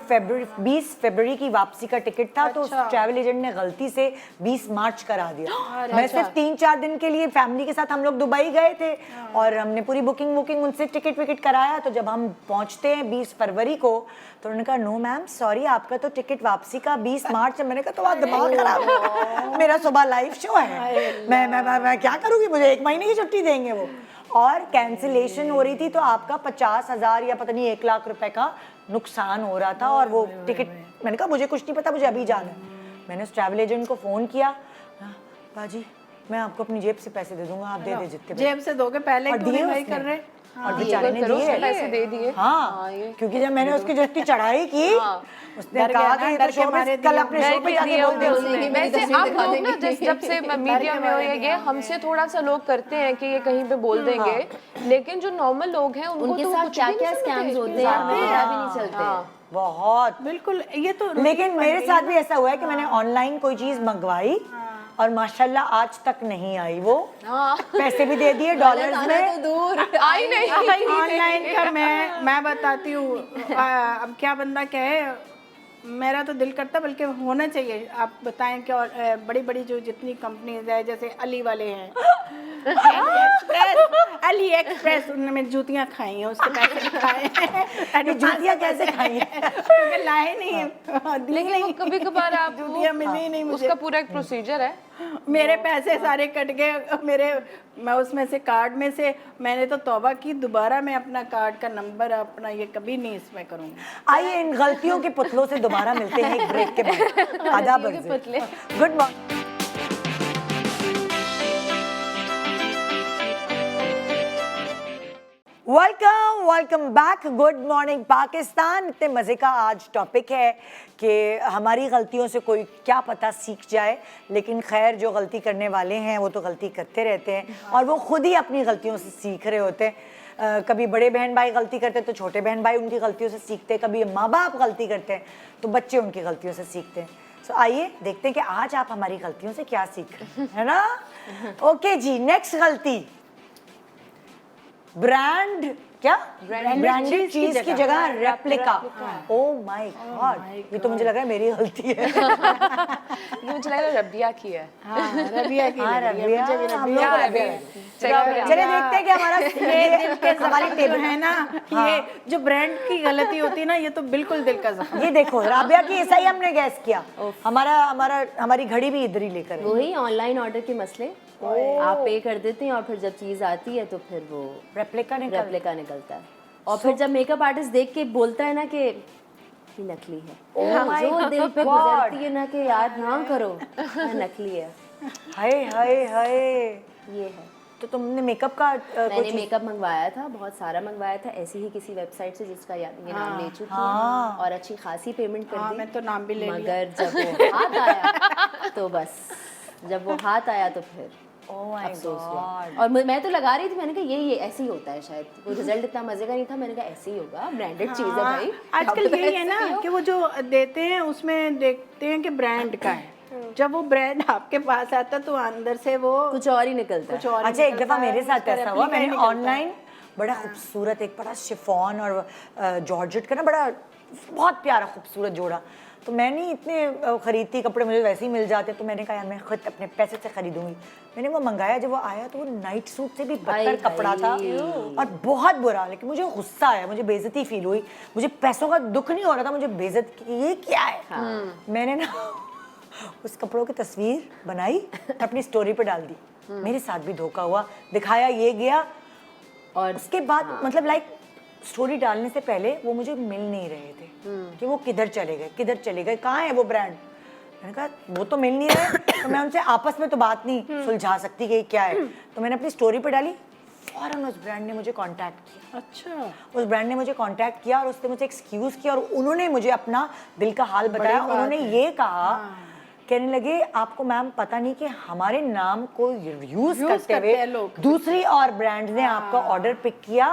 20 फरवरी की वापसी का टिकट था तो ट्रैवल एजेंट ने गलती से 20 मार्च करा दिया। मैं सिर्फ 3-4 दिन के लिए फैमिली के साथ हम लोग दुबई गए थे और हमने पूरी बुकिंग उनसे टिकट विकेट कराया। तो जब हम पहुंचते हैं 20 फरवरी को तो उन्होंने कहा नो मैम सॉरी, आपका तो टिकट वापसी का 20 मार्च है। मैंने कहा तुम्हारा दिमाग खराब है, मेरा सुबह लाइव शो है, मैं क्या करूंगी, मुझे 1 महीने की छुट्टी देंगे वो। और कैंसिलेशन हो रही थी तो आपका 50,000 या पता नहीं 1 लाख रुपए का नुकसान हो रहा था। और वो टिकट, मैंने कहा मुझे कुछ नहीं पता, मुझे अभी जाना है। मैंने उस ट्रैवल एजेंट को फोन किया, बाजी मैं आपको अपनी जेब से पैसे दे दूंगा, आप दे दे जितने जेब से दोगे, पहले क्यों नहीं कर रहे। और बेचारे ने दिए पैसे दे दिए। हाँ, क्योंकि जब मैंने उसकी जितनी चढ़ाई की उसने कहा कि डर के मारे कल अपने शो पे जाके बोल दे उसने। वैसे आप लोग ना जब से मीडिया में हो ये हमसे थोड़ा सा लोग करते हैं कि ये कहीं पे बोल देंगे, लेकिन जो नॉर्मल लोग हैं उनको तो कुछ क्या क्या स्कैम्स होते हैं पता भी नहीं चलते। बहुत बिल्कुल, ये तो लेकिन मेरे साथ भी ऐसा हुआ है कि मैंने ऑनलाइन कोई चीज मंगवाई और माशाल्लाह आज तक नहीं आई। वो पैसे भी दे दिए डॉलर्स में, दूर आई नहीं। ऑनलाइन का मैं बताती हूँ, अब क्या बंदा कहे, मेरा तो दिल करता बल्कि होना चाहिए। आप बताएं कि और बड़ी बड़ी जो जितनी कंपनीज है जैसे अली वाले हैं अली एक्सप्रेस, उनमें जूतियाँ खाई हैं, उसके पैसे भी खाए हैं। जूतियाँ कैसे खाई हैं? क्योंकि लाए नहीं, लेकिन वो कभी कभार आप जूतियाँ मिली नहीं मुझे। उसका पूरा एक प्रोसीजर है। मेरे पैसे सारे कट गए, मैं उसमें से कार्ड में से मैंने तो तौबा की, दोबारा मैं अपना कार्ड का नंबर अपना ये कभी नहीं इसमें करूँगी। आइए इन गलतियों के पुतलों से दोबारा मिलते हैं एक ब्रेक के बाद। आदाब अर्ज़। Good morning. Welcome back. Good morning Pakistan. इतने मज़े का आज टॉपिक है कि हमारी गलतियों से कोई क्या पता सीख जाए, लेकिन खैर जो गलती करने वाले हैं वो तो गलती करते रहते हैं और वो खुद ही अपनी गलतियों से सीख रहे होते हैं। कभी बड़े बहन भाई गलती करते हैं तो छोटे बहन भाई उनकी गलतियों से सीखते हैं, कभी माँ बाप गलती करते हैं तो बच्चे उनकी गलतियों से सीखते हैं। सो आइए देखते हैं कि आज आप हमारी गलतियों से क्या सीख रहे हैं, है ना। ओके जी, नेक्स्ट गलती, ब्रांड क्या ब्रांडेड चीज की जगह रेप्लिका। ओह माय गॉड, ये तो मुझे लग रहा है मेरी गलती है। ये मुझे लग रहा है रबिया की है। रबिया की, रबिया हम लोग को रबिया। चलिए देखते हैं कि हमारी टेबल है ना, ये जो ब्रांड की गलती होती है ना, ये तो बिल्कुल दिल का जख्म। ये देखो रबिया की ऐसा ही हमने गैस किया। हमारी घड़ी भी इधर ही लेकर वही ऑनलाइन ऑर्डर के मसले, आप पे कर देते हैं और फिर जब चीज आती है तो फिर वो रेप्लिका निकलता है। और फिर जब मेकअप आर्टिस्ट देख के बोलता है ना कि ये नकली है, जो दिल पे गुजरती है ना कि याद ना करो नकली है। हाय हाय हाय, ये है। तो तुमने मेकअप का मैंने मेकअप मंगवाया था, बहुत सारा मंगवाया था ऐसी ही किसी वेबसाइट से जिसका ये नाम ले चुकी हूँ और अच्छी खासी पेमेंट कर दी। मैं तो नाम भी ले लिया। मगर जब वो हाथ आया तो बस, जब वो हाथ आया तो फिर अफसोस हुआ। और मैं तो लगा रही थी, मैंने कहा ये ऐसे ही होता है, शायद वो रिजल्ट इतना मजे का नहीं था, मैंने कहा ऐसे ही होगा, ब्रांडेड चीज है भाई। आजकल यही है ना कि वो जो देते हैं उसमें देखते हैं कि ब्रांड का है, जब वो ब्रांड आपके पास आता तो अंदर से वो कुछ और ही निकलता है। कुछ और ही अच्छा, एक निकलता दफ़ा है, मेरे साथ उसका ऐसा हुआ, replica मैंने ही निकलता है। ऑनलाइन बड़ा खूबसूरत एक बड़ा शिफॉन और जॉर्जेट का ना बड़ा बहुत प्यारा खूबसूरत जोड़ा, तो मैंने इतने खरीदती कपड़े मुझे वैसे ही मिल जाते, तो मैंने कहा यार मैं खुद अपने पैसे से खरीदूंगी। मैंने वो मंगाया, जब वो आया तो वो नाइट सूट से भी बदतर कपड़ा था और बहुत बुरा, लेकिन मुझे गुस्सा आया, मुझे बेइज्जती फील हुई, मुझे पैसों का दुख नहीं हो रहा था, मुझे बेइज्जत की ये क्या है। मैंने ना उस कपड़ों की तस्वीर बनाई, अपनी स्टोरी पे डाल दी। मेरे साथ भी धोखा हुआ, दिखाया ये गया, और उसके बाद मतलब लाइक स्टोरी डालने से पहले वो मुझे मिल नहीं रहे थे कि वो किधर चले गए, कहाँ है वो ब्रांड। मैंने कहा वो तो मिल नहीं रहे, तो मैं उनसे आपस में तो बात नहीं सुलझा सकती कि क्या है, तो मैंने अपनी स्टोरी पे डाली, फौरन उस ब्रांड ने मुझे कांटेक्ट किया। अच्छा, उस ब्रांड ने मुझे कांटेक्ट किया और उसने मुझे एक्सक्यूज़ किया और उन्होंने मुझे अपना दिल का हाल बताया। उन्होंने ये कहा, कहने लगे आपको मैम पता नहीं कि हमारे नाम को यूज करते हुए दूसरी और ब्रांड ने आपका ऑर्डर पिक किया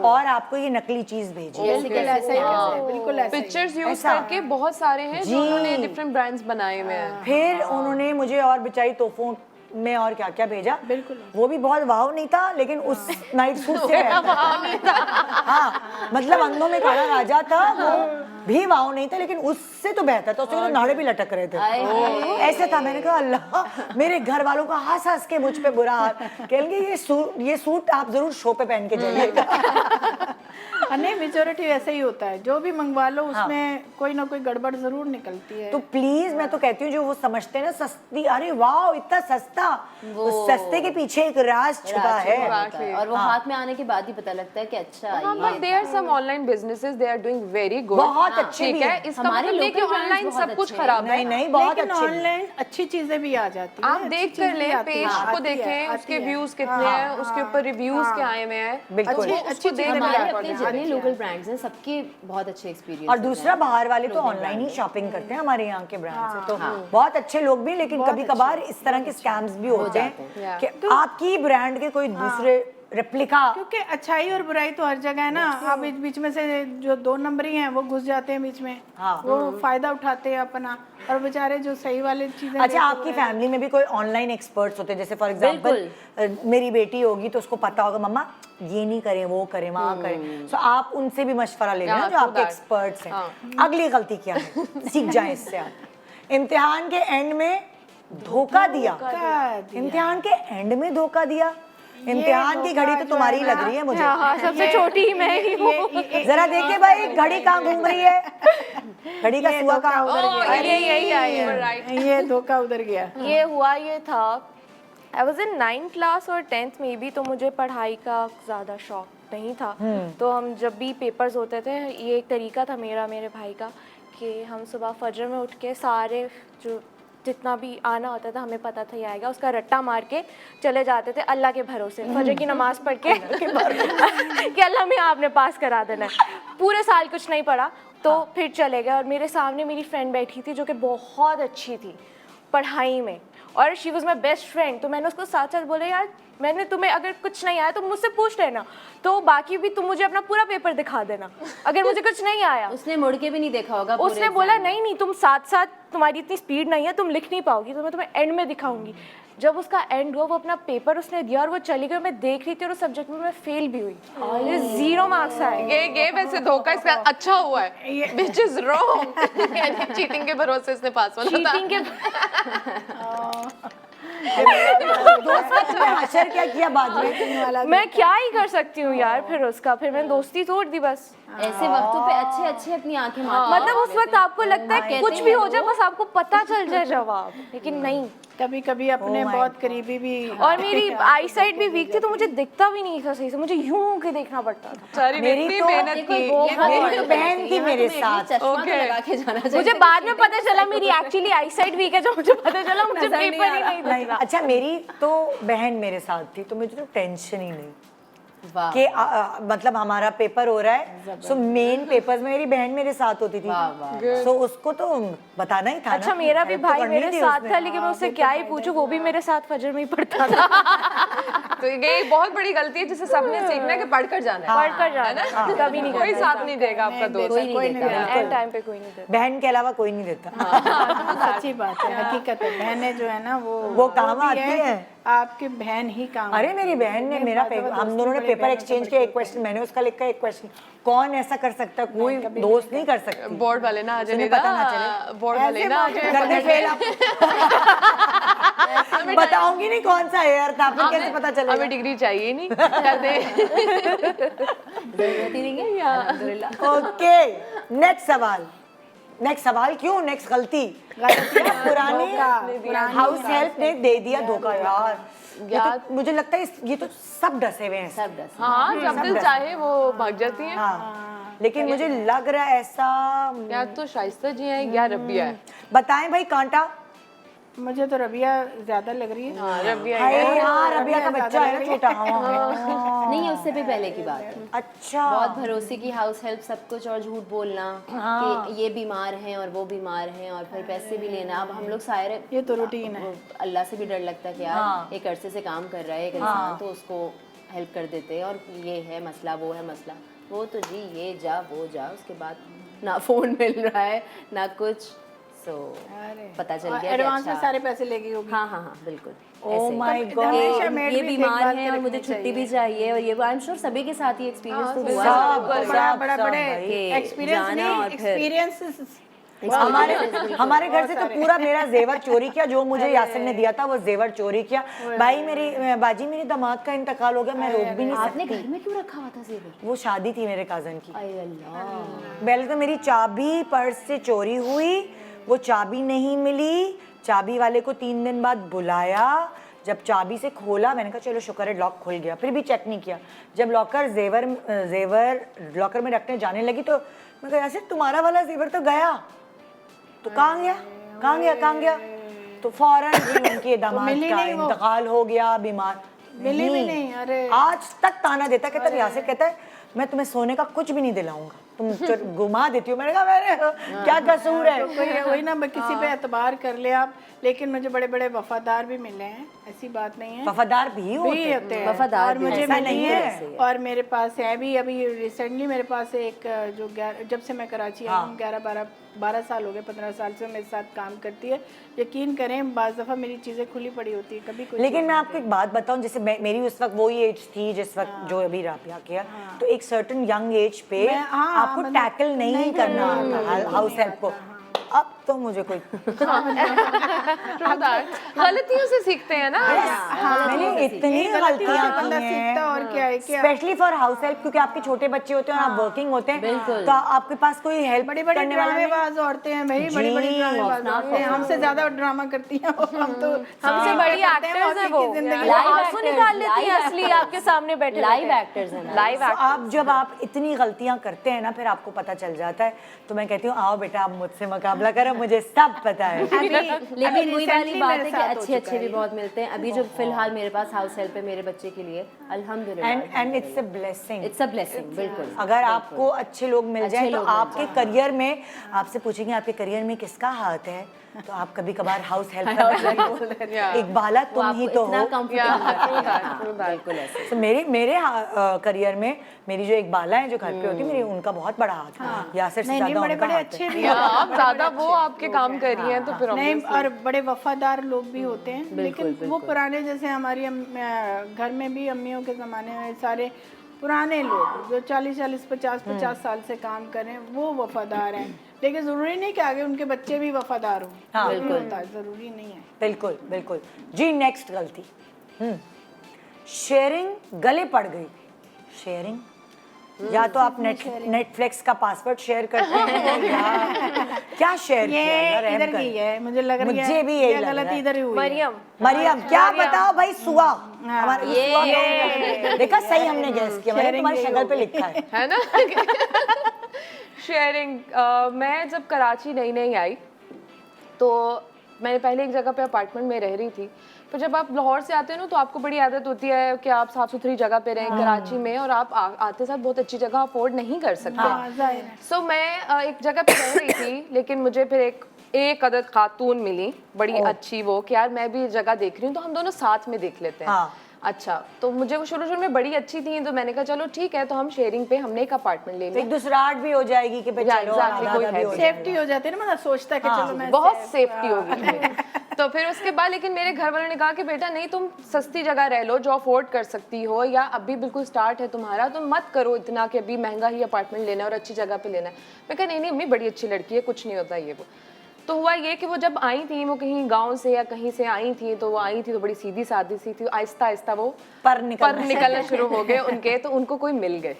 और आपको ये नकली चीज भेजी। बिल्कुल ऐसा ही है, बिल्कुल ऐसा ही है। पिक्चर्स यूज करके बहुत सारे हैं जो उन्होंने डिफरेंट ब्रांड्स बनाए हुए हैं। फिर उन्होंने मुझे और बेचारी तोहफों में और क्या क्या भेजा, बिल्कुल वो भी बहुत वाव नहीं था, लेकिन उस नाइट सूट से हाँ, मतलब अंधों में काला राजा था, वो भी वाव नहीं था, लेकिन उससे तो बेहतर था, उससे तो नाड़े भी लटक रहे थे, ऐसे था। मैंने कहा अल्लाह, मेरे घर वालों का हंस हंस के मुझ पे बुरा हाल, कहेंगे ये सूट आप जरूर शो पे पहन के जाइएगा। नहीं, मेजोरिटी वैसे ही होता है, जो भी मंगवा लो उसमें कोई ना कोई गड़बड़ जरूर निकलती है। तो प्लीज मैं तो कहती हूँ जो वो समझते हैं ना सस्ती, अरे वाह इतना सस्ता, उस सस्ते के पीछे एक राज छुपा है और वो हाथ में आने के बाद ही पता लगता है कि अच्छा but there some online businesses they are doing very good, बहुत अच्छे भी है। इसका मतलब नहीं कि ऑनलाइन सब कुछ खराब है, नहीं बहुत लेकिन अच्छे ऑनलाइन अच्छी चीजें भी आ जाती हैं। आप देख कर ले, पेज को देखें, उसके व्यूज कितने हैं, उसके ऊपर रिव्यूज क्या आए हुए हैं, बिल्कुल अच्छी चीजें हमारे अपने जितने लोकल ब्रांड्स हैं सबके बहुत अच्छे एक्सपीरियंस। और दूसरा बाहर वाले तो ऑनलाइन ही शॉपिंग करते हैं हमारे यहाँ के ब्रांड से, तो बहुत अच्छे लोग भी, लेकिन कभी कभार इस तरह के स्कैम्स भी होते हैं कि आपकी ब्रांड के कोई दूसरे रेप्लिका, क्योंकि अच्छाई और बुराई तो हर जगह है ना। आप बीच में से जो 2 नंबरी हैं वो घुस जाते हैं बीच में, वो फायदा उठाते हैं अपना, और बेचारे जो सही वाले चीजें। अच्छा, आपकी फैमिली में भी कोई ऑनलाइन एक्सपर्ट्स होते हैं, जैसे फॉर एग्जांपल मेरी बेटी होगी तो उसको पता होगा मम्मा ये नहीं करें, वो करें, वहाँ करें, तो आप उनसे भी मशवरा ले लें जो आपके एक्सपर्ट्स हैं। अगली गलती क्या है, सीख जाएं इससे। आप इम्तिहान के एंड में धोखा दिया, इम्तिहान के एंड में धोखा दिया, इम्तिहान की घड़ी तो तुम्हारी लग रही है मुझे। हाँ, सबसे छोटी ही मैं ही हूँ। जरा देखे भाई घड़ी कहाँ घूम रही है, घड़ी का सुआ कहाँ उधर गया। यही आई है, ये धोखा उधर गया। ये हुआ, ये था I was in 9th class और 10th में भी, तो मुझे पढ़ाई का ज़्यादा शौक नहीं था। तो हम जब भी पेपर्स होते थे, ये एक तरीका था मेरा मेरे भाई का कि हम सुबह फजर में उठ के सारे जो जितना भी आना होता था हमें पता था ये आएगा, उसका रट्टा मार के चले जाते थे अल्लाह के भरोसे, फजर की नमाज पढ़ के कि अल्लाह में आपने पास करा देना है। पूरे साल कुछ नहीं पढ़ा तो फिर चले गए। और मेरे सामने मेरी फ्रेंड बैठी थी जो कि बहुत अच्छी थी पढ़ाई में, और she was my best friend. तो मैंने उसको साथ साथ बोला यार मैंने तुम्हें अगर कुछ नहीं आया तो मुझसे पूछ लेना, तो बाकी भी तुम मुझे अपना पूरा पेपर दिखा देना अगर मुझे कुछ नहीं आया। उसने मुड़ के भी नहीं देखा होगा। उसने बोला नहीं तुम साथ साथ, तुम्हारी इतनी स्पीड नहीं है, तुम लिख नहीं पाओगी, तो मैं तुम्हें एंड में दिखाऊंगी। जब उसका एंड हुआ, वो अपना पेपर उसने दिया और वो चली गई। मैं देख रही थी और उस सब्जेक्ट में मैं फेल भी हुई, मुझे 0 मार्क्स आए। ये वैसे धोखा इसका अच्छा हुआ है, व्हिच इज रॉन्ग। यानी चीटिंग के भरोसे इसने पास होना था। चीटिंग के दोस्त ने हशर क्या किया बाद में, मैं क्या ही कर सकती हूँ यार। फिर मैंने दोस्ती तोड़ दी बस। ऐसे वक्तों पे अच्छे अच्छे अपनी आंखें मारते मतलब उस वक्त आपको लगता है कुछ भी हो जाए बस आपको पता चल जाए जवाब, लेकिन नहीं। कभी कभी अपने बहुत करीबी भी, और मेरी आई साइट भी वीक थी तो मुझे दिखता भी नहीं था सही से, मुझे यूं के देखना पड़ता था। सारी मेरी तो मेहनत की, मेरी तो बहन थी मेरे साथ। लगा के जाना चाहिए। मुझे बाद में पता चला मेरी एक्चुअली आई साइट वीक है, जो मुझे पता चला मुझे पेपर ही नहीं दिख रहा। अच्छा, मेरी तो बहन मेरे साथ थी तो मुझे तो टेंशन ही नहीं कि मतलब हमारा पेपर हो रहा है, सो मेन पेपर्स में मेरी बहन मेरे साथ होती थी, सो उसको तो बताना ही था। अच्छा, मेरा भी भाई मेरे साथ था, लेकिन मैं उससे क्या ही पूछूं, वो भी मेरे साथ फजर में ही पढ़ता था। तो ये बहुत बड़ी गलती है जिसे सबने सीखना है कि पढ़कर जाना है, पढ़कर जाना है, कभी नहीं कोई साथ नहीं देगा आपका दोस्त। कोई नहीं देता। एंड टाइम पे कोई नहीं देता। बहन के अलावा कोई नहीं देता। सच्ची बात है, हकीकत है। बहनें जो है ना वो काम भी आती है। आपकी बहन ही काम। अरे मेरी बहन ने मेरा हम दोनों ने पेपर एक्सचेंज किया, एक क्वेश्चन मैंने उसका लिखा, एक क्वेश्चन कौन ऐसा कर सकता, कोई दोस्त नहीं कर सकता। बोर्ड वाले ना आ जाए, पता ना चले, बोर्ड वाले ना आ जाए, करने फेल बताऊंगी नहीं कौन सा एयर था, फिर कैसे पता चलेगा। हमें डिग्री चाहिए नहीं, कर दे। जरूरत ही नहीं है अल्हम्दुलिल्लाह। ओके, नेक्स्ट सवाल क्यों नेक्स्ट गलती पुरानी हाउस हेल्प ने दे दिया धोखा यार। ये तो मुझे लगता है ये तो सब डसे हुए हैं, सब दस। हाँ, जब दिल चाहे वो भाग जाती है। हाँ, लेकिन मुझे लग रहा है ऐसा या तो शाइस्ता जी हैं या रबिया है। बताएं भाई कांटा। मुझे तो रबिया ज्यादा लग रही है। हाँ, रबिया हाय हाँ, रबिया का बच्चा है ना छोटा। हाँ नहीं, उससे भी पहले की बात है। अच्छा, बहुत भरोसे की हाउस हेल्प, सब कुछ, और झूठ बोलना कि ये बीमार हैं और वो बीमार हैं, और फिर पैसे भी लेना। अब हम लोग सारे, ये तो रूटीन है। अल्लाह से भी डर लगता है कि यार एक अरसे से काम कर रहा है एक इंसान, तो उसको हेल्प कर देते हैं। और ये है मसला, वो है मसला, वो तो जी ये जा वो जा, उसके बाद ना फोन मिल रहा है ना कुछ। सो पता चल गया एडवांस में सारे पैसे लेगी होगी। हाँ हाँ हाँ बिल्कुल। ओह माय कि गॉड, ये बीमार है और मुझे छुट्टी भी चाहिए, और ये आई एम श्योर सभी के साथ ही एक्सपीरियंस तो हुआ है। बड़ा बड़े एक्सपीरियंस जाना नहीं, और फिर- एक्सपीरियंस। हमारे घर से तो पूरा मेरा जेवर चोरी किया, जो मुझे यासिर ने दिया था वो जेवर चोरी किया। भाई बाजी मेरी दामाद का इंतकाल हो गया, मैं रोक भी नहीं आपने सकती। घर में क्यों रखा हुआ था जेवर? वो शादी थी मेरे कजन की। अरे अल्लाह। पहले तो मेरी चाबी पर्स से चोरी हुई, वो चाबी नहीं मिली, चाबी वाले को 3 दिन बाद बुलाया, जब चाबी से खोला मैंने कहा चलो शुक्र है लॉक खुल गया, फिर भी चेक नहीं किया। जब लॉकर जेवर लॉकर में रखने जाने लगी तो मैं कहा यार तुम्हारा वाला जेवर तो गया, तो कहाँ गया? तो फौरन भी उनके दामाद का इंतकाल हो गया, बीमार मिली भी नहीं। अरे आज तक ताना देता, कहता है यासिर कहता है मैं तुम्हें सोने का कुछ भी नहीं दिलाऊंगा, तुम घुमा देती हो। मैंने कहा मैंने क्या कसूर है? तो वही ना, किसी पे एतबार कर ले आप। लेकिन मुझे बड़े बड़े वफादार भी मिले हैं, ऐसी बात नहीं है। वफादार भी होते हैं, वफादार और मुझे ऐसा मिली नहीं है। और मेरे पास है भी, अभी रिसेंटली मेरे पास एक जो जब से मैं कराची आई हूँ 11-12 साल हो गए, 15 साल से मेरे साथ काम करती है। यकीन करें बाज़ दफ़ा मेरी चीज़ें खुली पड़ी होती है, कभी कोई। लेकिन मैं आपको एक बात बताऊं, जैसे मेरी उस वक्त वही एज थी जिस वक्त जो अभी राबिया किया, तो एक सर्टेन यंग एज पे आपको टैकल नहीं करना आता हाउस हेल्प को। अब तो मुझे कोई गलतियों से सीखते हैं ना। मैंने इतनी गलतियां की हैं, और क्या है क्या स्पेशली फॉर हाउस हेल्प, क्योंकि आपके छोटे बच्चे होते हैं और आप वर्किंग होते हैं, तो आपके पास कोई हेल्प बड़ी बड़ी करने वाला नहीं। ड्रामेबाज औरतें हैं भाई, बड़ी बड़ी ड्रामेबाज औरतें हैं, हमसे ज्यादा ड्रामा करती हैं। हम तो हमसे बड़ी एक्टर्स हैं वो, वो आंसू निकाल लेती हैं असली आपके सामने बैठे लाइव एक्टर्स हैं। लाइव आप जब आप इतनी गलतियां करते हैं ना, फिर आपको पता चल जाता है। तो मैं कहती हूँ आओ बेटा आप मुझसे मुकाबला करो, मुझे सब पता है। लेकिन वही वाली बात है कि अच्छे भी बहुत मिलते हैं। अभी जो फिलहाल मेरे पास हाउस हेल्प है मेरे बच्चे के लिए, अल्हम्दुलिल्लाह। And it's a blessing, it's a blessing. बिल्कुल, अगर आपको अच्छे लोग मिल जाएं तो आपके करियर में आपसे पूछेंगे आपके करियर में किसका हाथ है, तो आप कभी कभार हाउस हेल्प करना एक बाला तुम ही तो हो। बिल्कुल ऐसे। तो मेरे करियर में मेरी जो एक बाला है जो घर पे होती है, मेरी उनका बहुत बड़ा हाथ है। यासिर से ज्यादा बड़े उनका बड़े हाथ अच्छे है। भी आप ज्यादा वो आपके काम कर रही हैं तो फिर नहीं, और बड़े वफादार लोग भी होते हैं। लेकिन वो पुराने जैसे हमारी घर में भी अम्मियों के ज़माने में सारे पुराने लोग जो 40-40, 50-50 साल से काम कर रहे हैं, वो वफादार हैं। लेकिन ज़रूरी नहीं कि आगे उनके बच्चे भी वफादार हों। हाँ, बिल्कुल ज़रूरी नहीं है। बिल्कुल बिल्कुल जी। नेक्स्ट गलती, शेयरिंग गले पड़ गई। शेयरिंग या तो आप नेटफ्लिक्स का पासवर्ड शेयर करते हैं या क्या शेयर किया ये इधर की है, मुझे लग रही है। मुझे भी यही लग रहा गलती है। इधर ही हुई। मरियम क्या बताओ भाई, सुआ हमारे ये देखा सही हमने गैस किया, मैंने तुम्हारी शक्ल पे लिखा है ना। शेयरिंग, मैं जब कराची नई आई तो मैंने पहले एक जगह पे अपार्टमेंट में रह रही थी। फिर जब आप लाहौर से आते हो ना तो आपको बड़ी आदत होती है कि आप साफ सुथरी जगह पे रहें कराची में, और आप आते साथ बहुत अच्छी जगह अफोर्ड नहीं कर सकते। सो मैं एक जगह पे रह रही थी, लेकिन मुझे फिर एक अदद खातून मिली बड़ी अच्छी, वो कि यार मैं भी जगह देख रही हूँ तो हम दोनों साथ में देख लेते हैं। अच्छा, तो मुझे वो शुरू में बड़ी अच्छी थी, तो मैंने कहा चलो ठीक है, तो हम शेयरिंग पे हमने एक अपार्टमेंट ले तो लिया। एक दूसराट भी हो जाएगी कि भाई चलो exactly, कोई आधा भी हो सेफ्टी हो जाती है ना, मतलब सोचता है कि चलो मैं बहुत सेफ्टी होगी। तो फिर उसके बाद लेकिन मेरे घर वालों ने कहा कि बेटा नहीं, तुम सस्ती जगह रह लो जो अफोर्ड कर सकती हो, या अभी बिल्कुल स्टार्ट है तुम्हारा, तो मत करो इतना कि अभी महंगा ही अपार्टमेंट लेना है और अच्छी जगह पे लेना है। मैं कहा नहीं नहीं अम्मी, बड़ी अच्छी लड़की है, कुछ नहीं होता ये वो। तो हुआ ये कि वो जब आई थी, वो कहीं गांव से या कहीं से आई थी, तो वो आई थी तो बड़ी सीधी सादी सी थी, आहिस्ता आहिस्ता वो पर निकलना शुरू हो गए उनके, तो उनको कोई मिल गए,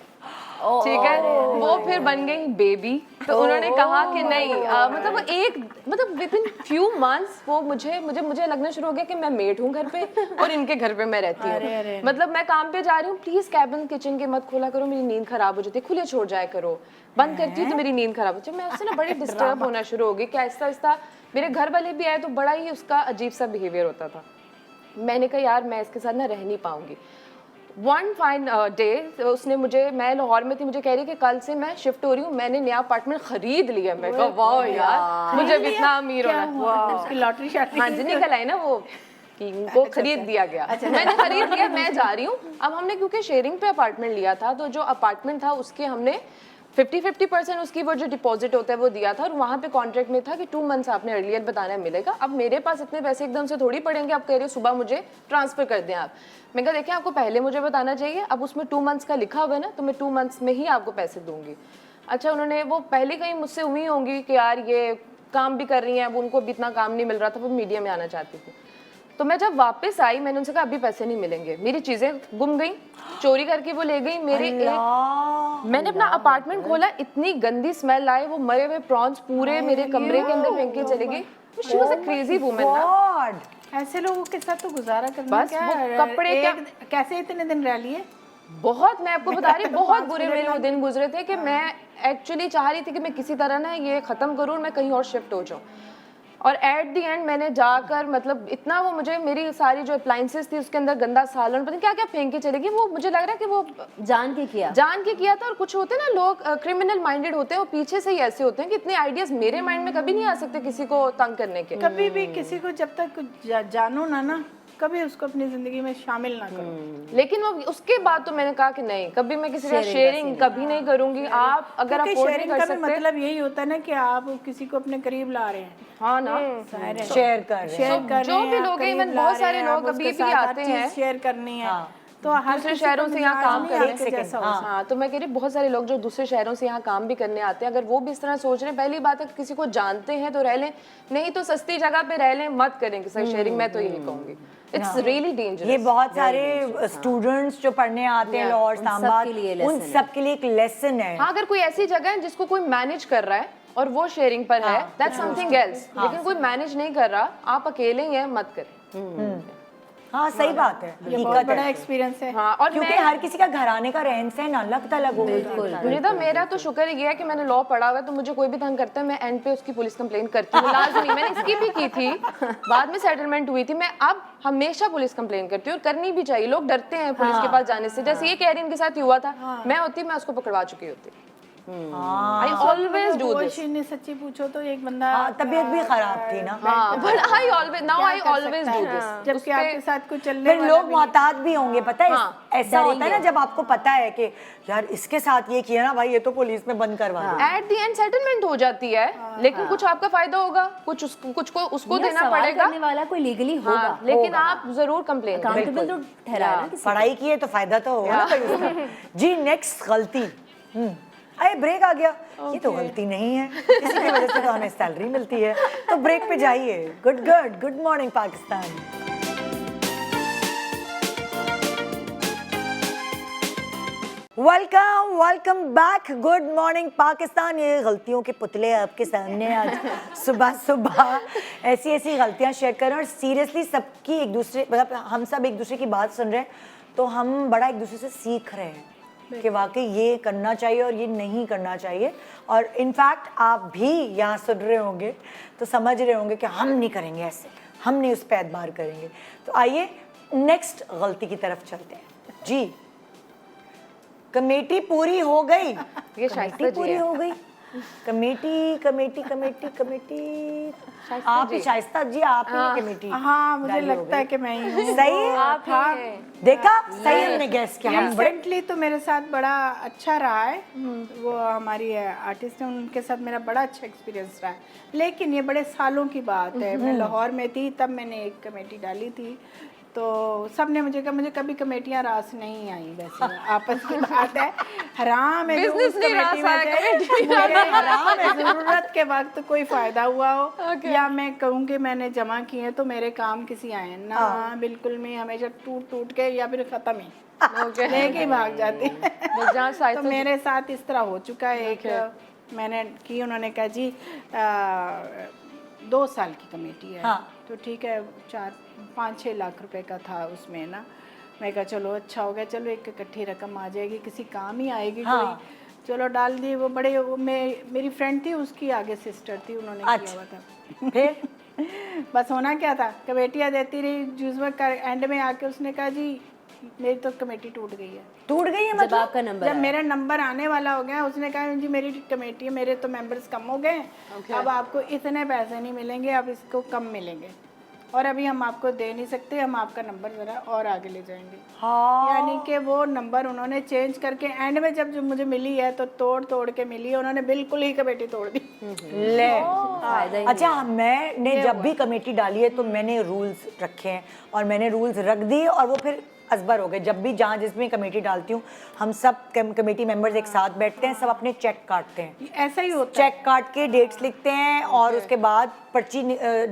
ठीक है, वो फिर बन गई बेबी। तो उन्होंने कहा कि नहीं, मतलब वो मतलब विद इन फ्यू मंथ्स वो मुझे लगना शुरू हो गया कि मैं मेड हूँ घर पे और इनके घर पे मैं रहती हूँ। मतलब मैं काम पे जा रही हूँ, प्लीज कैबिन किचन के मत खोला करो, मेरी नींद खराब हो जाती है, खुले छोड़ जाया करो, बंद करती हूँ तो मेरी नींद खराब हो जाती है। मैं उससे ना बड़ी डिस्टर्ब होना शुरू हो गई कि आहिस्ता आहिस्ता मेरे घर वाले भी आए तो बड़ा ही उसका अजीब सा बिहेवियर होता था। मैंने कहा यार मैं इसके साथ ना रह नहीं पाऊंगी। वन फाइन डे उसने मुझे, मैं लाहौर में थी, मुझे कह रही कि कल से मैं शिफ्ट हो रही हूँ, मैंने नया अपार्टमेंट खरीद लिया। मैं कहा वाह यार, मुझे भी इतना अमीर होना, उसकी लॉटरी शाटरी हाँ जी निकल आई ना वो कि उनको खरीद दिया गया। मैंने खरीद लिया, मैं जा रही हूँ। अब हमने क्योंकि शेयरिंग पे अपार्टमेंट लिया था, तो जो अपार्टमेंट था उसके हमने 50% उसकी वो जो डिपॉजिट होता है वो दिया था, और वहाँ पे कॉन्ट्रैक्ट में था कि 2 मंथ्स आपने अर्लियर बताना मिलेगा। अब मेरे पास इतने पैसे एकदम से थोड़ी पड़ेंगे, आप कह रहे हो सुबह मुझे ट्रांसफर कर दें आप। मैं कहा देखिए आपको पहले मुझे बताना चाहिए, अब उसमें 2 मंथ्स का लिखा हुआ है ना, तो मैं 2 मंथ्स में ही आपको पैसे दूंगी। अच्छा, उन्होंने वो पहले कहीं मुझसे उम्मीद होंगी कि यार ये काम भी कर रही हैं, अब उनको भी इतना काम नहीं मिल रहा था, वो मीडिया में आना चाहती थी। तो मैं जब वापस आई मैंने उनसे कहा अभी पैसे नहीं मिलेंगे, मेरी चीजें गुम गई, चोरी करके वो ले गई मेरे मैंने अपना अपार्टमेंट खोला, इतनी गंदी स्मेल आई, वो मरे हुए प्रॉन्स पूरे मेरे कमरे के अंदर फेंक के चले गई। She was a crazy woman ना। ऐसे लोगों के साथ तो गुजारा करना बस क्या, वो कपड़े क्या कैसे इतने दिन रह लिए। बहुत, मैं आपको बता रही बहुत बुरे मेरे वो दिन गुजरे थे कि मैं एक्चुअली चाह रही थी कि मैं किसी तरह ना ये खत्म करूँ और मैं कहीं और शिफ्ट हो जाऊँ। और एट द एंड मैंने जाकर मतलब इतना वो मुझे मेरी सारी जो अप्लाइंसेस थी उसके अंदर गंदा सालन पता नहीं क्या क्या फेंक के चलेगी। वो मुझे लग रहा है कि वो जान के किया था। और कुछ होते हैं ना लोग क्रिमिनल माइंडेड होते हैं, वो पीछे से ही ऐसे होते हैं कि इतने आइडियाज मेरे माइंड में कभी नहीं आ सकते किसी को तंग करने के। कभी भी किसी को जब तक जानो ना कभी उसको अपनी जिंदगी में शामिल ना करो। लेकिन वो उसके बाद तो मैंने कहा कि नहीं, कभी मैं किसी का शेयरिंग कभी नहीं करूंगी। आप अगर अफोर्ड नहीं कर सकते, मतलब यही होता है ना कि आप किसी को अपने करीब ला रहे हैं, हाँ ना, शेयर कर रहे हैं। जो भी लोग हैं, इवन बहुत सारे लोग अभी भी आते हैं शेयर करनी है, तो दूसरे शहरों से यहाँ काम करने जैसा हाँ, तो मैं कह रही बहुत सारे लोग जो दूसरे शहरों से यहाँ काम भी करने आते हैं, अगर वो भी इस तरह सोच रहे हैं, पहली बात है किसी को जानते हैं तो रह लें, नहीं तो सस्ती जगह पे रह लें, मत करें किसी शेयरिंग। मैं तो यही कहूँगी, इट्स रियली डेंजरस। ये बहुत सारे स्टूडेंट्स जो पढ़ने आते हैं लाहौर सांबा, उन सब के लिए एक लेसन है। हाँ, अगर कोई ऐसी जगह है जिसको कोई मैनेज कर रहा है और वो शेयरिंग पर है, दैट्स समथिंग एल्स। लेकिन कोई मैनेज नहीं कर रहा, आप अकेले ही हैं, मत करें। हाँ सही बात है, ये बहुत बड़ा एक्सपीरियंस है। हाँ, और क्योंकि हर किसी का घराने का रहन सहन अलग अलग होगा। मुझे तो मेरा तो शुक्र ये है कि मैंने लॉ पढ़ा हुआ है, तो मुझे कोई भी तंग करता है मैं एंड पे उसकी पुलिस कंप्लेंट करती हूँ लाजमी। मैंने इसकी भी की थी, बाद में सेटलमेंट हुई थी। मैं अब हमेशा पुलिस कंप्लेंट करती हूँ, और करनी भी चाहिए। लोग डरते हैं पुलिस के पास जाने से, जैसे ये कैरिन के साथ हुआ था, मैं होती मैं उसको पकड़वा चुकी होती। I always do this. सच्ची पूछो तो एक बंदा तबीयत भी खराब थी ना, but I always do this. जबकि आपके साथ कुछ चलने फिर लोग मोहताज भी होंगे, पता है ऐसा होता है ना, जब आपको पता है कि यार इसके साथ ये किया ना भाई, ये तो पुलिस में बंद करवा दो। एट द एंड सेटलमेंट हो जाती है, लेकिन कुछ आपका फायदा होगा, कुछ को उसको देना पड़ेगा। करने वाला कोई लीगली होगा, लेकिन आप जरूर कंप्लेन अकाउंटेबल तो ठहराया ना किसी। पढ़ाई की है तो फायदा तो होगा ना भाई उसका। जी नेक्स्ट गलती, अरे ब्रेक आ गया, ये तो गलती नहीं है, इसी की वजह से तो हमें सैलरी मिलती है, तो ब्रेक पे जाइए। Good morning Pakistan. Welcome back. Good morning Pakistan. ये गलतियों के पुतले आपके सामने आज सुबह ऐसी गलतियां शेयर कर रहे हैं, और सीरियसली सबकी एक दूसरे, मतलब हम सब एक दूसरे की बात सुन रहे हैं, तो हम बड़ा एक दूसरे से सीख रहे हैं कि वाकई ये करना चाहिए और ये नहीं करना चाहिए। और इनफैक्ट आप भी यहाँ सुन रहे होंगे तो समझ रहे होंगे कि हम नहीं करेंगे ऐसे, हम नहीं उस पर एतबार करेंगे। तो आइए नेक्स्ट गलती की तरफ चलते हैं। जी कमेटी पूरी हो गई, ये कमेटी पूरी हो गई। कमेटी कमेटी कमेटी कमेटी आप ही शाइस्ता जी, आप ही कमेटी। हाँ, मुझे लगता है कि मैं ही हूँ। सही आप था, ही हैं। देखा सही हमने गैस किया। हम बड़े रिसेंटली तो मेरे साथ बड़ा अच्छा रहा है, वो हमारी आर्टिस्ट है, उनके साथ मेरा बड़ा अच्छा एक्सपीरियंस रहा है। लेकिन ये बड़े सालों की बात है, मैं लाहौर में थी तब मैंने एक कमेटी डाली थी, तो सब ने मुझे कहा मुझे कभी कमेटियाँ रास नहीं आई। वैसे आपस की बात है, हराम है जो उस कमेटी में जाए, मुझे हराम है ज़रूरत के वक्त कोई फ़ायदा हुआ हो या मैं कहूँ कि मैंने जमा किए तो मेरे काम किसी आए ना, बिल्कुल मैं हमेशा टूट टूट के या फिर ख़त्म ही लेके भाग जाती है। तो मेरे साथ इस तरह हो चुका है। एक मैंने की, उन्होंने कहा जी 2 साल की कमेटी है, तो ठीक है 4-5-6 लाख रुपए का था उसमें ना। मैं कहा चलो अच्छा हो गया, चलो एक इकट्ठी रकम आ जाएगी, किसी काम ही आएगी कोई, चलो डाल दी। वो बड़े मेरी फ्रेंड थी, उसकी आगे सिस्टर थी, उन्होंने किया हुआ था। फिर बस होना क्या था, कमेटियाँ देती रही, जूस में एंड में आके उसने कहा जी मेरी तो कमेटी टूट गई है। टूट गई है जब मतलब? आपका नंबर जब मेरा नंबर आने वाला हो गया, उसने कहा जी मेरी कमेटी, मेरे तो मेंबर्स कम हो गए, अब आपको इतने पैसे नहीं मिलेंगे, अब इसको कम मिलेंगे और अभी हम आपको दे नहीं सकते, हम आपका नंबर ज़रा और आगे ले जाएंगे। यानी कि वो नंबर उन्होंने चेंज करके एंड में जब मुझे मिली है तो तोड़ तोड़ के मिली है, उन्होंने बिल्कुल ही कमेटी तोड़ दी। ले अच्छा, मैंने जब भी कमेटी डाली है तो मैंने रूल्स रखे हैं और मैंने रूल्स रख दिए और वो फिर असबर हो गए। जब भी जहाँ जिसमें कमेटी डालती हूँ, हम सब कमेटी मेंबर्स एक साथ बैठते हैं, सब अपने चेक काटते हैं, ऐसा ही होता है। चेक काट के डेट्स लिखते हैं और उसके बाद पर्ची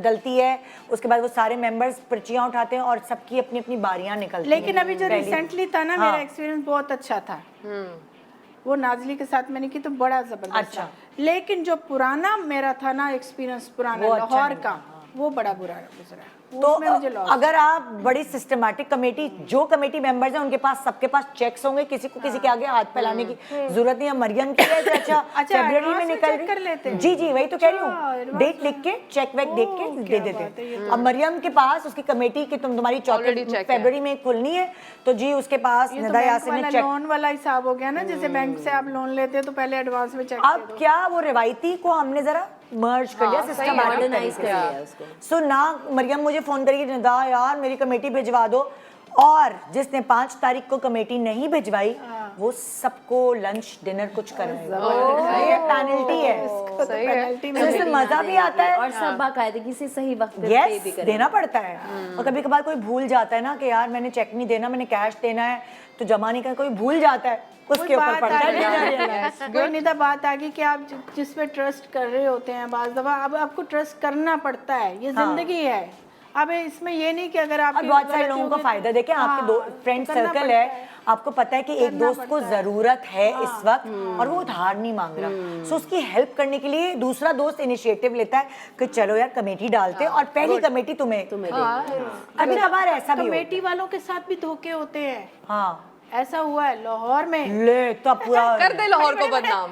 डलती है, उसके बाद वो सारे मेंबर्स पर्चियाँ उठाते हैं और सबकी अपनी अपनी बारियाँ निकलती हैं। लेकिन अभी जो रिसेंटली था ना, मेरा एक्सपीरियंस बहुत अच्छा था। वो नाजली के साथ मैंने की तो बड़ा जबरदस्त था। लेकिन जो पुराना मेरा था ना एक्सपीरियंस, पुराना लाहौर का, वो बड़ा बुरा गुजरा। तो अगर आप बड़ी सिस्टमैटिक कमेटी, जो कमेटी मेंबर्स हैं उनके पास, सबके पास चेक्स होंगे, किसी को किसी के आगे हाथ फैलाने की जरूरत नहीं है। मरियम की है अच्छा फरवरी में निकल रही, जी जी वही तो कह रही हूँ, डेट लिख के चेक वेक देख के दे देते हैं। अब मरियम के पास उसकी कमेटी की तुम्हारी 4 फरवरी में खुलनी है, तो जी उसके पास निदा यासिन ने चेक, लोन वाला हिसाब हो गया ना, जैसे बैंक से आप लोन लेते हैं तो पहले एडवांस में चेक। अब क्या वो रिवायती को हमने जरा मर्ज कर दिया, सिस्टम मॉडर्नाइज कर लिया उसको। सो ना मरियम मुझे फोन करके निदा यार मेरी कमेटी भिजवा दो, और जिसने 5 तारीख को कमेटी नहीं भिजवाई वो सबको लंच डिनर कुछ कराएगा। ये पेनल्टी है, सही है। तो इससे मजा भी आता है और सब बाकायदगी से सही वक्त पे पे भी करें। देना पड़ता है। और कभी कभार कोई भूल जाता है ना कि यार मैंने चेक नहीं देना, मैंने कैश देना है, तो जमा नहीं करना, कोई भूल जाता है, उसके ऊपर पड़ता है। कोई निदा बात आ गई कि आप जिस पे ट्रस्ट कर रहे होते हैं, बाज़ दफ़ा अब आपको ट्रस्ट करना पड़ता है, ये जिंदगी है। अब इसमें ये नहीं कि अगर आप बहुत सारे लोगों को फायदा देखें, आपके दो फ्रेंड सर्कल है, आपको पता है कि एक दोस्त को जरूरत है इस वक्त और वो उधार नहीं मांग रहा, सो उसकी हेल्प करने के लिए दूसरा दोस्त इनिशिएटिव लेता है कि चलो यार कमेटी डालते हैं और पहली कमेटी तुम्हें कभी कभार ऐसा भी कमेटी वालों के साथ भी धोखे होते हैं। हाँ ऐसा हुआ है लाहौर में, ले तो पूरा कर दे लाहौर को बदनाम।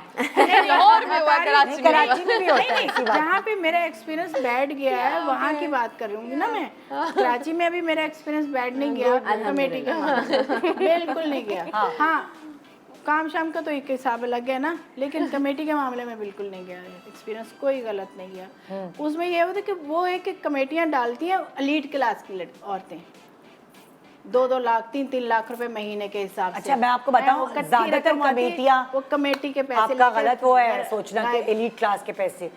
लाहौर में हुआ, कराची में भी होता है। जहाँ पे मेरा एक्सपीरियंस बैठ गया है वहाँ की बात कर रही हूँ ना मैं। कराची में अभी मेरा एक्सपीरियंस बैठ नहीं गया कमेटी के, बिल्कुल नहीं गया। हाँ काम शाम का तो एक हिसाब अलग है ना, लेकिन कमेटी के मामले में बिल्कुल नहीं गया एक्सपीरियंस, कोई गलत नहीं गया। उसमें यह होता है कि वो एक कमेटियाँ डालती हैं एलीट क्लास की औरतें, 2-2 लाख 3-3 लाख रुपए महीने के हिसाब से। अच्छा मैं आपको बताऊं, ज्यादातर कमेटियां, वो कमेटी के पैसे आपका गलत वो है सोचना कि एलीट क्लास के पैसे,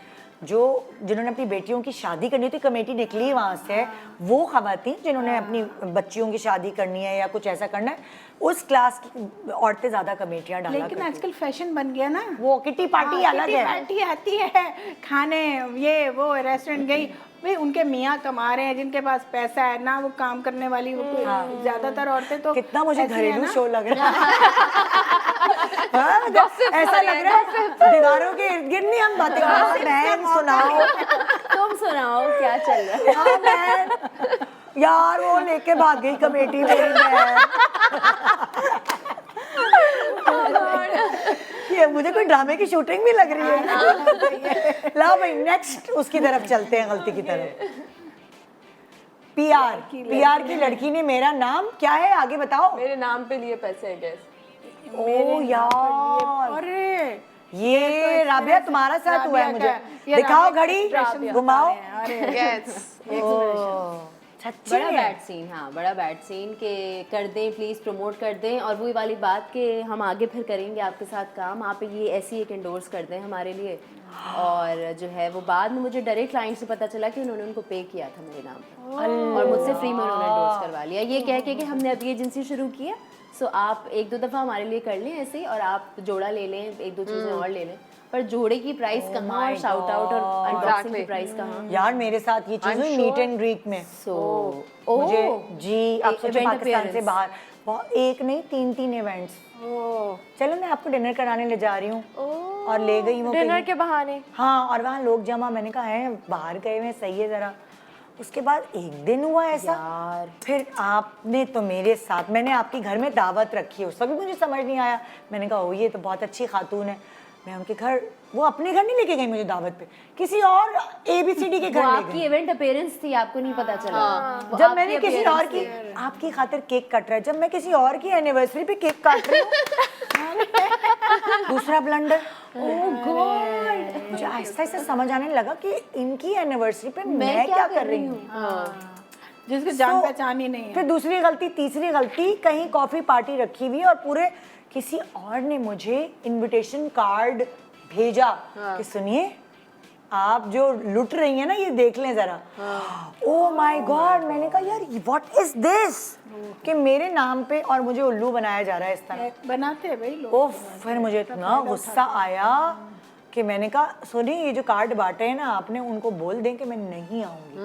जो जिन्होंने अपनी बेटियों की शादी करनी थी कमेटी निकली वहाँ से, वो खवातीन जिन्होंने अपनी बच्चियों की शादी करनी है या कुछ ऐसा करना है, उस क्लास की औरतें ज्यादा कमेटियां डाला। लेकिन आजकल फैशन बन गया ना, वो किटी पार्टी अलग है, पार्टी आती है खाने, ये वो रेस्टोरेंट गई भाई, उनके मियाँ कमा रहे हैं, जिनके पास पैसा है ना, वो काम करने वाली वो ज्यादातर औरतें तो कितना मुझे घरेलू शो लग रहा है। ऐसा लग रहा है दीवारों के इर्द गिर्द नहीं हम बातें कर रहे हैं। सुनाओ, तुम सुनाओ क्या चल रहा है। हाँ मैं यार वो लेके भाग गई कमेटी में, ये मुझे कोई ड्रामे की शूटिंग भी लग रही है। ला भाई नेक्स्ट उसकी तरफ चलते हैं, गलती की तरफ। पीआर की लड़की ने मेरा नाम क्या है आगे बताओ। मेरे नाम पे लिए पैसे है गैस। ओ यार, अरे ये राबिया तुम्हारा साथ हुआ है मुझे, दिखाओ घड़ी, घुमाओ। सच्ची बड़ा में? बैड सीन, हाँ बड़ा बैड सीन के कर दें प्लीज़, प्रमोट कर दें। और वही वाली बात कि हम आगे फिर करेंगे आपके साथ काम, आप ये ऐसी एक एंडोर्स कर दें हमारे लिए। और जो है वो बाद में मुझे डायरेक्ट क्लाइंट से पता चला कि उन्होंने उनको पे किया था मेरे नाम पर, और मुझसे फ्री में उन्होंने एंडोर्स करवा लिया, ये कह के कि हमने अभी एजेंसी शुरू की है, सो आप एक दो दफ़ा हमारे लिए कर लें ऐसे ही, और आप जोड़ा ले लें, एक दो चीज़ें और ले लें। पर जोड़े की प्राइस कहाँ और शाउट आउट और अनबॉक्सिंग की प्राइस कहाँ? यार मेरे साथ ये चीज़ हुई मीट एंड ग्रीट में। मुझे जी आप सोचिए पाकिस्तान से बाहर एक नहीं 3 इवेंट्स। चलो मैं आपको डिनर कराने ले जा रही हूँ, और ले गई वो डिनर के बहाने। हाँ, और वहाँ लोग जमा, मैंने कहा है बाहर गए हुए सही है ज़रा। उसके बाद एक दिन हुआ ऐसा यार, फिर आपने तो मेरे साथ, मैंने आपके घर में दावत रखी है, उस वक्त मुझे समझ नहीं आया, मैंने कहा ओ ये तो बहुत अच्छी खातून है, मैं उनके घर, वो अपने घर नहीं लेके गई मुझे दावत पे, किसी और ABCD के घर ले गई। आपकी इवेंट अपीयरेंस थी, आपको नहीं पता चला। जब मैंने किसी और की, आपकी खातिर केक कट रहा है, जब मैं किसी और की एनिवर्सरी पे केक काट रही हूँ, दूसरा ब्लंडर। ओह गॉड, मुझे आहिस्ता आहिस्ता समझ आने लगा कि इनकी एनिवर्सरी पे मैं क्या कर रही हूँ, जिसकी जान पहचान ही नहीं है। फिर दूसरी गलती, तीसरी गलती, कहीं कॉफी पार्टी रखी हुई और पूरे किसी और ने मुझे इनविटेशन कार्ड भेजा कि सुनिए आप जो लुट रही हैं ना ये देख लें जरा। ओह माय गॉड, मैंने कहा यार व्हाट इज दिस, कि मेरे नाम पे और मुझे उल्लू बनाया जा रहा है इस तरह। बनाते हैं भाई लोग। ओह फिर मुझे इतना गुस्सा आया कि मैंने कहा सुनिए ये जो कार्ड बांटे हैं ना आपने, उनको बोल दें कि मैं नहीं आऊंगी,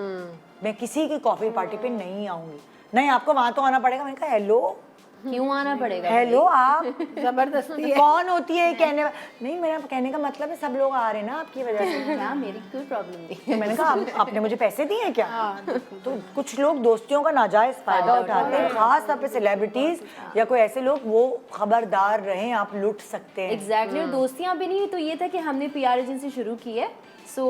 मैं किसी की कॉफी पार्टी पे नहीं आऊंगी। नहीं आपको वहां तो आना पड़ेगा। मैंने कहा हेलो, क्यों आना पड़ेगा? हेलो आप जबरदस्ती है। कौन होती है कहने नहीं, मेरा कहने का मतलब है सब लोग आ रहे हैं ना आपकी वजह से। क्या मेरी कोई प्रॉब्लम नहीं। तो मैंने कहा आपने मुझे पैसे दिए हैं क्या? तो कुछ लोग दोस्तियों का नाजायज फायदा उठाते हैं, खास तौर पे सेलिब्रिटीज या कोई ऐसे लोग, वो खबरदार रहें, आप लूट सकते हैं। एग्जैक्टली, और दोस्तियां भी नहीं, तो ये था कि हमने PR एजेंसी शुरू की है, सो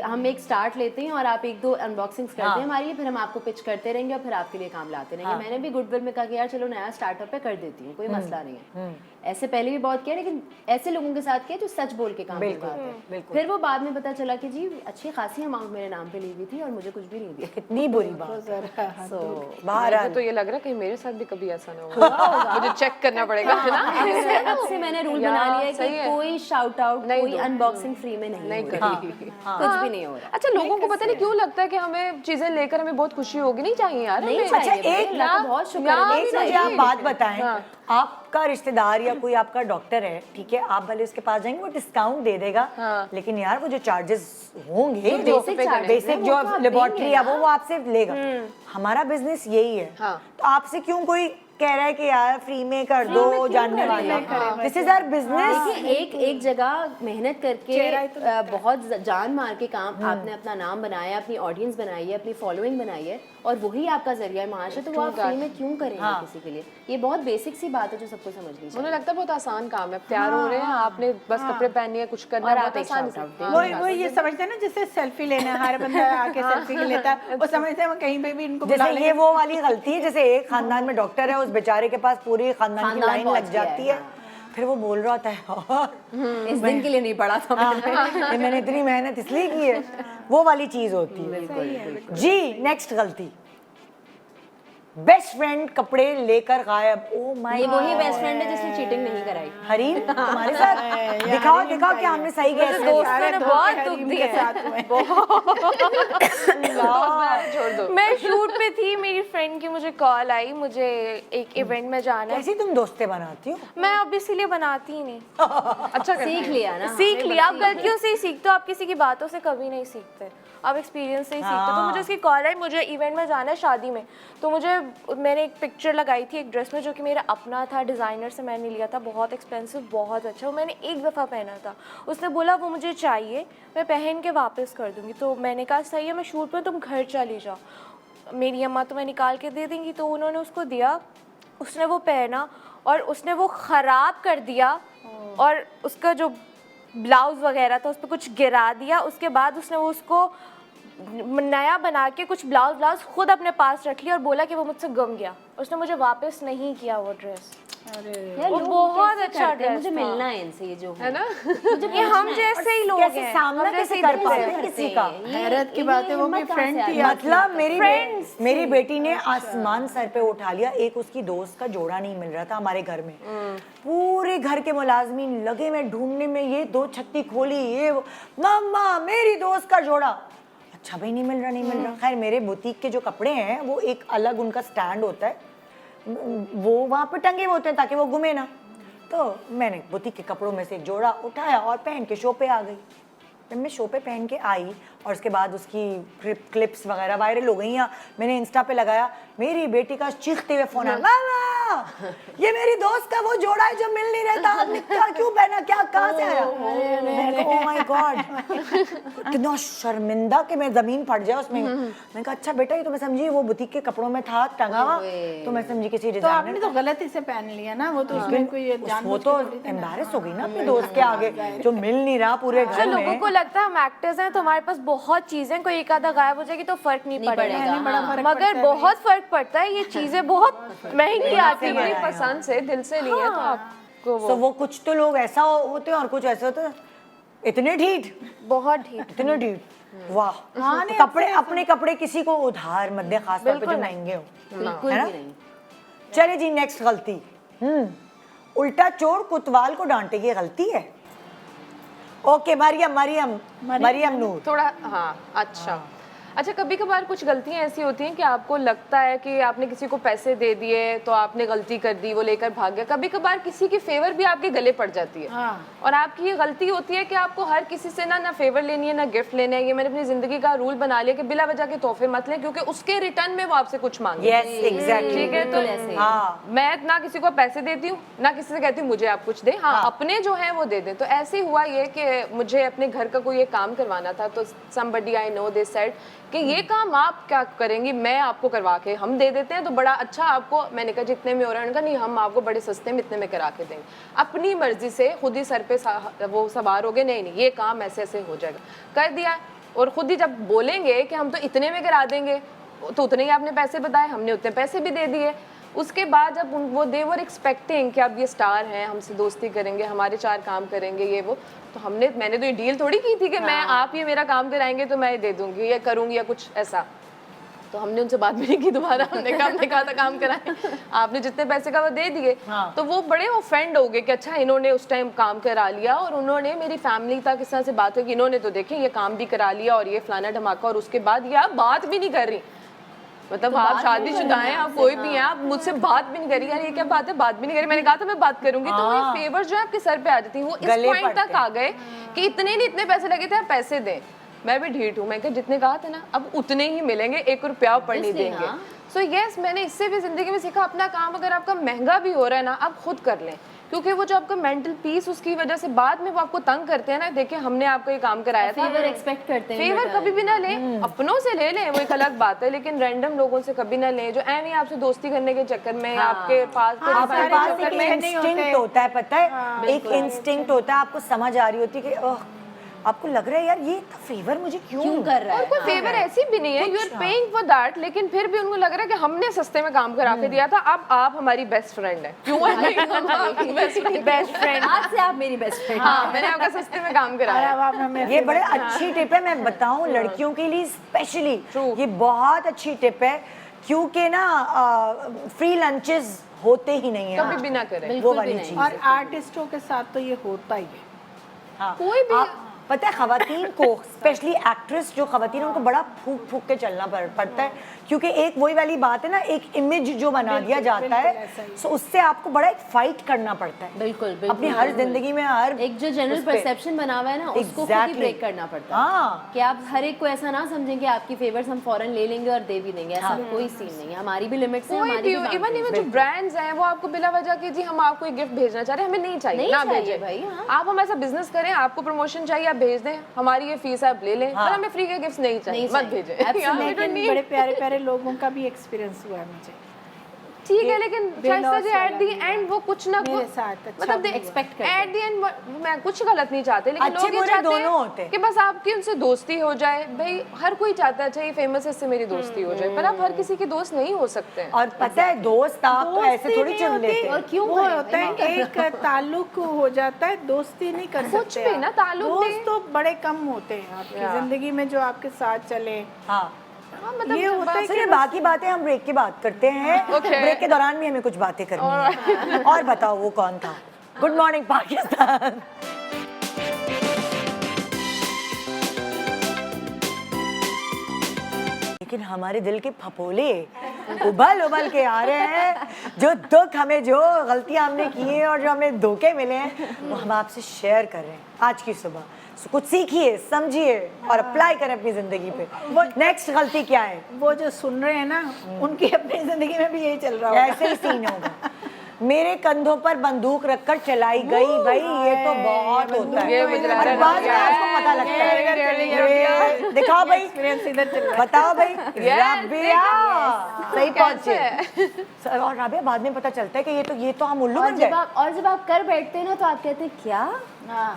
हम एक स्टार्ट लेते हैं और आप एक दो अनबॉक्सिंग्स करते हैं हमारी, फिर हम आपको पिच करते रहेंगे और फिर आपके लिए काम लाते रहेंगे। मैंने भी गुडविल में कहा कि यार चलो नया स्टार्टअप है, कर देती हूँ, कोई मसला नहीं है। ऐसे पहले भी बहुत किया, लेकिन ऐसे लोगों के साथ किया जो सच बोल के काम करते हैं। फिर वो बाद में पता चला कि जी अच्छी खासी अमाउंट मेरे नाम पे ली हुई थी और मुझे कुछ भी नहीं दिया। कितनी बुरी बात। सो बाहर तो ये लग रहा है कि मेरे साथ भी कभी ऐसा ना हो, मुझे चेक करना पड़ेगा है ना। अब से मैंने रूल बना लिया है कि कोई शाउट आउट, कोई अनबॉक्सिंग फ्री में नहीं करेगी, कुछ भी नहीं हो रहा। अच्छा, लोगों को पता नहीं क्यों लगता है कि हमें चीजें लेकर हमें बहुत खुशी होगी, नहीं चाहिए यार। नहीं अच्छा चाहिए, एक अल्लाह का बहुत शुक्र है। एक मुझे आप बात बताएं, आपका रिश्तेदार या कोई आपका डॉक्टर है, ठीक है, आप भले उसके पास जाएंगे वो डिस्काउंट दे देगा, लेकिन यार वो जो चार्जेस होंगे, जो बेसिक जो लेबोरेटरी है वो आपसे लेगा। हमारा बिजनेस यही है, तो आपसे क्यों कोई कह रहा है कि यार फ्री में कर दो जानने वाले, दिस इज आवर बिजनेस। एक जगह मेहनत करके बहुत जान मार के काम, आपने अपना नाम बनाया, अपनी ऑडियंस बनाई है, अपनी फॉलोइंग बनाई है, और वही आपका जरिया माश है, तो वो आप फ्री में क्यों करेंगे किसी के लिए? ये बहुत बेसिक सी बात है जो सबको समझनी चाहिए। मुझे लगता है बहुत आसान काम है, तैयार हो रहे हैं, आपने बस कपड़े पहनने हैं, कुछ करना है, बहुत आसान है। वो ये समझते हैं ना, जिससे सेल्फी लेना है, हर बंदा आके सेल्फी लेता है, वो समझते हैं वो कहीं पे भी इनको जैसे ये वो वाली गलती है, जैसे एक खानदान में डॉक्टर है, उस बेचारे के पास पूरी खानदान की लाइन लग जाती है, फिर वो बोल रहा होता है इस दिन के लिए नहीं पढ़ा था मैंने इतनी मेहनत इसलिए की है, वो वाली चीज होती है जी। नेक्स्ट गलती, बेस्ट फ्रेंड कपड़े लेकर गायब। ओह माय, ये वही बेस्ट फ्रेंड है जिसने चीटिंग नहीं कराई। हरीम तुम्हारे साथ दिखाओ दिखाओ कि हमने सही गैस किया। दोस्तों ने बहुत दुख दिया, छोड़ दो। मैं शूट पे थी, मेरी फ्रेंड की मुझे कॉल आई, मुझे एक इवेंट में जाना है। कैसी तुम दोस्तें बनाती हो? मैं अब इसीलिए बनाती ही नहीं। अच्छा सीख लिया ना, सीख लिया, आप गलतियों से ही सीखते हो, आप किसी की बातों से कभी नहीं सीखते, आप एक्सपीरियंस से ही सीखते हो। तो मुझे उसकी कॉल आई, मुझे इवेंट में जाना है शादी में, तो मैंने एक पिक्चर लगाई थी एक ड्रेस में जो कि मेरा अपना था, डिज़ाइनर से मैंने लिया था, बहुत एक्सपेंसिव, बहुत अच्छा, वो मैंने एक दफ़ा पहना था। उसने बोला वो मुझे चाहिए, मैं पहन के वापस कर दूँगी। तो मैंने कहा सही है, मैं शूट पर, तुम घर चली जाओ, मेरी अम्मा तुम्हें निकाल के दे देंगी। तो उन्होंने उसको दिया, उसने वो पहना और उसने वो ख़राब कर दिया, और उसका जो ब्लाउज़ वगैरह था उस पर कुछ गिरा दिया। उसके बाद उसने वो उसको नया बना के कुछ ब्लाउज खुद अपने पास रख लिया और बोला कि वो मुझसे गम गया, उसने मुझे वापस नहीं किया वो ड्रेस। यार वो लोग बहुत कैसे अच्छा करते हैं? ड्रेस मुझे था। मिलना है इनसे, ये जो है ना? ये हम जैसे ही लोग कैसे हैं, सामना हम कैसे जैसे कर ही पाते दिल हैं से। किसी का? हैरत की बात है, वो भी फ्रेंड थी। मतलब मेरी बेटी ने आसमान सर पे उठा लिया। एक उसकी दोस्त का जोड़ा नहीं मिल रहा था हमारे घर में, पूरे घर के मुलाजमीन लगे में ढूंढने में, ये 2 छत्ती खोली, ये मम्मा मेरी दोस्त का जोड़ा। अच्छा भाई नहीं मिल रहा। खैर मेरे बुटीक के जो कपड़े हैं वो एक अलग उनका स्टैंड होता है, वो वहाँ पे टंगे होते हैं ताकि वो गुमे ना। तो मैंने बुटीक के कपड़ों में से एक जोड़ा उठाया और पहन के शो पे आ गई। जब मैं शो पे पहन के आई और उसके बाद उसकी क्लिप्स वगैरह वायरल हो गई हैं, मैंने इंस्टा पे लगाया, मेरी बेटी का चीखते हुए फोन आया, मामा ये मेरी दोस्त का वो जोड़ा है जो मिल नहीं रहता, आपने क्या क्यों पहना, क्या कहाँ से आया? ओह माय गॉड, कितना शर्मिंदा कि मैं जमीन फट जाए उसमें। मैंने कहा अच्छा बेटा ये तो मैं समझी वो बुटीक के कपड़ों में था टंगा हुआ, तो मैं समझी किसी तो आपने डिजाइनर। तो गलती से पहन लिया ना, वो तो उसमें कोई वो तो एम्बैरेस हो गई ना अपने दोस्त के आगे जो मिल नहीं रहा पूरे घर लोगों में। को लगता है हम एक्टर्स हैं तो हमारे पास बहुत चीजें, कोई एक आधा गायब हो जाएगी तो फर्क नहीं पड़ेगा, मगर बहुत फर्क पड़ता है। ये चीजें बहुत महंगी आती अपनी है, पसंद से दिल से नहीं है तो आपको तो वो कुछ तो लोग ऐसा होते हैं और कुछ ऐसे होते हैं इतने ढीठ, बहुत ठीक। इतने ढीठ। वाह तो कपड़े, अपने कपड़े किसी को उधार मत दे, खास तौर पे जो महंगे हो, बिल्कुल है ना? भी नहीं। चले जी नेक्स्ट गलती। उल्टा चोर कुतवाल को डांटे, ये गलती है। ओके मरियम नूर। थोड़ा हाँ अच्छा कभी कभार कुछ गलतियां ऐसी होती हैं कि आपको लगता है कि आपने किसी को पैसे दे दिए तो आपने गलती कर दी, वो लेकर भाग गया। कभी कभार किसी की फेवर भी आपके गले पड़ जाती है और आपकी ये गलती होती है कि आपको हर किसी से ना फेवर लेनी है ना गिफ्ट लेना है। ये मैंने अपनी जिंदगी का रूल बना लिया कि बिला वजह के तोहफे मत लें, क्योंकि उसके रिटर्न में वो आपसे कुछ मांगे। Yes exactly. ठीक है, तो हाँ मैं ना किसी को पैसे देती हूँ ना किसी से कहती हूँ मुझे आप कुछ दे, हाँ अपने जो है वो दे दें। तो ऐसे हुआ ये कि मुझे अपने घर का कोई एक काम करवाना था, तो somebody I know they said कि ये काम आप क्या करेंगी, मैं आपको करवा के हम दे देते हैं तो बड़ा अच्छा आपको। मैंने कहा जितने में हो रहा है, उन्होंने कहा नहीं हम आपको बड़े सस्ते में इतने में करा के देंगे। अपनी मर्जी से खुद ही सर पे वो सवार हो गए, नहीं ये काम ऐसे ऐसे हो जाएगा, कर दिया। और खुद ही जब बोलेंगे कि हम तो इतने में करा देंगे तो उतने ही आपने पैसे बताए, हमने उतने पैसे भी दे दिए। उसके बाद जब वो दे वर एक्सपेक्टिंग कि अब ये स्टार हैं, हमसे दोस्ती करेंगे, हमारे 4 काम करेंगे ये वो, तो मैंने तो ये डील थोड़ी की थी कि मैं आप ये मेरा काम कराएंगे तो मैं दे दूंगी या करूंगी या कुछ ऐसा। तो हमने उनसे बात भी नहीं की दोबारा। हमने कहा था काम कराएं, आपने जितने पैसे का वो दे दिए। तो वो बड़े ऑफेंड हो गए कि अच्छा इन्होंने उस टाइम काम करा लिया। और उन्होंने मेरी फैमिली तक इस तरह से बात की, इन्होंने तो देखें ये काम भी करा लिया और ये फलाना धमाका, और उसके बाद ये आप बात भी नहीं कर रही। मतलब तो आप शादीशुदा हैं, आप कोई भी हैं, आप मुझसे बात भी नहीं करी। यार ये क्या बात है, बात भी नहीं करी। मैंने कहा था मैं बात करूंगी। तो वो फेवर जो है आपके सर पे आ जाती है। वो इस पॉइंट तक आ गए कि इतने नहीं, इतने पैसे लगे थे आप पैसे दें। मैं भी ढीठ हूँ, मैं क्या जितने कहा था ना अब उतने ही मिलेंगे, 1 रुपया ऊपर नहीं देंगे। सो यस मैंने इससे भी जिंदगी में सीखा, अपना काम अगर आपका महंगा भी हो रहा है ना आप खुद कर लें, क्योंकि वो जो आपका मेंटल पीस उसकी वजह से बाद में वो आपको तंग करते हैं ना। देखिए हमने आपको ये काम कराया था, फेवर एक्सपेक्ट करते हैं, फेवर कभी भी ना लें, अपनों से ले लें वो एक अलग बात है, लेकिन रैंडम लोगों से कभी ना लें जो ऐਵੇਂ आपसे दोस्ती करने के चक्कर में आपके पास एक इंस्टिंक्ट होता है, पता है एक इंस्टिंक्ट होता है, आपको समझ आ रही होती है कि आपको लग रहा है यार ये फेवर मुझे क्यों कर रहा है। और कोई फेवर ऐसी भी नहीं है, you are paying for that, लेकिन फिर भी उनको लग रहा है कि हमने सस्ते में काम करा के दिया था, अब आप हमारी बेस्ट फ्रेंड है। क्यों है बेस्ट फ्रेंड? आज से आप मेरी बेस्ट फ्रेंड। हाँ मैंने आपका सस्ते में काम कराया। ये बड़े अच्छी टिप है, मैं बताऊं लड़कियों के लिए स्पेशली ये बहुत अच्छी टिप है, क्योंकि ना फ्री लंचेस होते ही नहीं है, कभी भी ना करें वो वाली चीज। और आर्टिस्टों के साथ तो ये होता ही है। कोई भी पता है खवातीन को, स्पेशली एक्ट्रेस जो खवातीन है उनको बड़ा फूक फूक के चलना पड़ता है, क्योंकि एक वही वाली बात है ना, एक इमेज जो बना दिया जाता है, सो उससे आपको बड़ा एक फाइट करना पड़ता है। बिल्कुल अपनी हर जिंदगी में हर एक जो जनरल परसेप्शन बना हुआ है ना उसको खुद ही ब्रेक करना पड़ता है कि आप हर एक को ऐसा ना समझें कि आपकी फेवर्स हम फौरन ले लेंगे और दे भी देंगे, ऐसा कोई सीन नहीं है। हमारी भी लिमिट्स हैं, हमारी भी इवन जो ब्रांड्स हैं वो आपको बिला वजह के जी हम आपको एक गिफ्ट भेजना चाह रहे हैं, हमें नहीं चाहिए, ना भेजें भाई। आप हमारे साथ बिजनेस करें, आपको प्रमोशन चाहिए आप भेज दें, हमारी ये फीस आप ले लें, पर हमें फ्री के गिफ्ट्स नहीं चाहिए, मत भेजें। बड़े प्यारे प्यारे लोगों का भी एक्सपीरियंस हुआ है मुझे ठीक है, लेकिन शाइस्ता जी एट दी वाला एंड वो कुछ ना मेरे कुछ साथ अच्छा मतलब एक्सपेक्ट करते एट दी एंड मैं कुछ गलत नहीं चाहते, लेकिन अच्छे लोग ये बुरे चाहते दोनों होते हैं हैं। कि बस आपकी उनसे दोस्ती हो जाए। भाई हर कोई चाहता है अच्छा ये फेमस है इससे मेरी दोस्ती हो जाए, पर आप हर किसी की दोस्त नहीं हो सकते हैं। और पता है दोस्त आप तो ऐसे दोस्ती थोड़ी नहीं चुन होती, लेते और क्यों वो करें? होता है एक ताल्लुक हो जाता है, दोस्ती नहीं कर सकते कुछ भी आप। ना, ताल्लुक दोस्त नहीं। तो बड़े कम होते हैं आपकी जिंदगी में जो आपके साथ चले। हाँ मतलब ये होता है चलिए बाकी बातें हम ब्रेक की बात करते हैं। ब्रेक के दौरान भी हमें कुछ बातें करनी है। और बताओ वो कौन था? Good morning Pakistan. लेकिन हमारे दिल के फपोले उबल उबल के आ रहे हैं। जो दुख हमें, जो गलतियां हमने की हैं और जो हमें धोखे मिले हैं, वो हम आपसे शेयर कर रहे हैं आज की सुबह। So, कुछ सीखिए, समझिए और अप्लाई करें अपनी जिंदगी पे। नेक्स्ट गलती क्या है? वो जो सुन रहे हैं ना, उनकी अपनी जिंदगी में भी यही चल रहा होगा। ऐसे ही सीन होगा। मेरे कंधों पर बंदूक रखकर चलाई गई। भाई ये तो बहुत होता है और बाद में आपको पता लगता है। दिखाओ भाई, इधर चल रहा है। बताओ भाई। राबिया सही पहुंचे। और राबिया बाद में पता चलता है कि ये तो हम उल्लू बन गए। और जब आप कर बैठते हैं ना तो आप कहते हैं क्या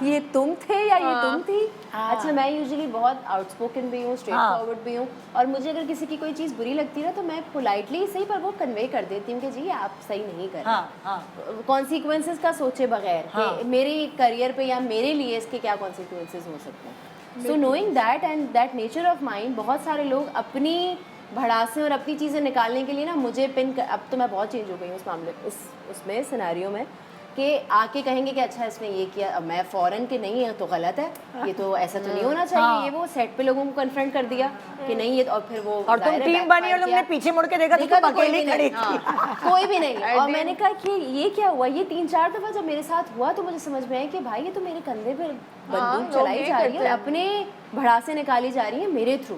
ये तुम थे या ये तुम थी। अच्छा मैं यूजुअली बहुत आउटस्पोकन भी हूँ, स्ट्रेट फॉरवर्ड भी हूँ, और मुझे अगर किसी की कोई चीज़ बुरी लगती है ना तो मैं पोलाइटली सही पर वो कन्वे कर देती हूँ कि जी आप सही नहीं कर रहे। कॉन्सिक्वेंसेस का सोचे बगैर कि मेरे करियर पे या मेरे लिए इसके क्या कॉन्सिक्वेंसेस हो सकते हैं। सो knowing that and that nature of mind, बहुत सारे लोग अपनी भड़ासें और अपनी चीज़ें निकालने के लिए ना मुझे अब तो मैं बहुत चेंज हो गई हूँ उस मामले उसमें सिनेरियो में कि आके कहेंगे कि अच्छा इसने ये किया, अब मैं फॉरेन के नहीं है तो गलत है, ये तो ऐसा तो नहीं होना चाहिए। ये वो सेट पे लोगों को कन्फ्रंट कर दिया कि नहीं ये और फिर वो और तुम टीम बनी और तुमने पीछे मुड़ के देखा तो तुम अकेले खड़ी थी। कोई भी नहीं। और मैंने कहा कि ये क्या हुआ। ये 3-4 दफा जब मेरे साथ हुआ तो मुझे समझ में आया कि भाई ये तो मेरे कंधे पे बंदूक चलाई जा रही है, अपने भड़ासे निकाली जा रही है मेरे थ्रू।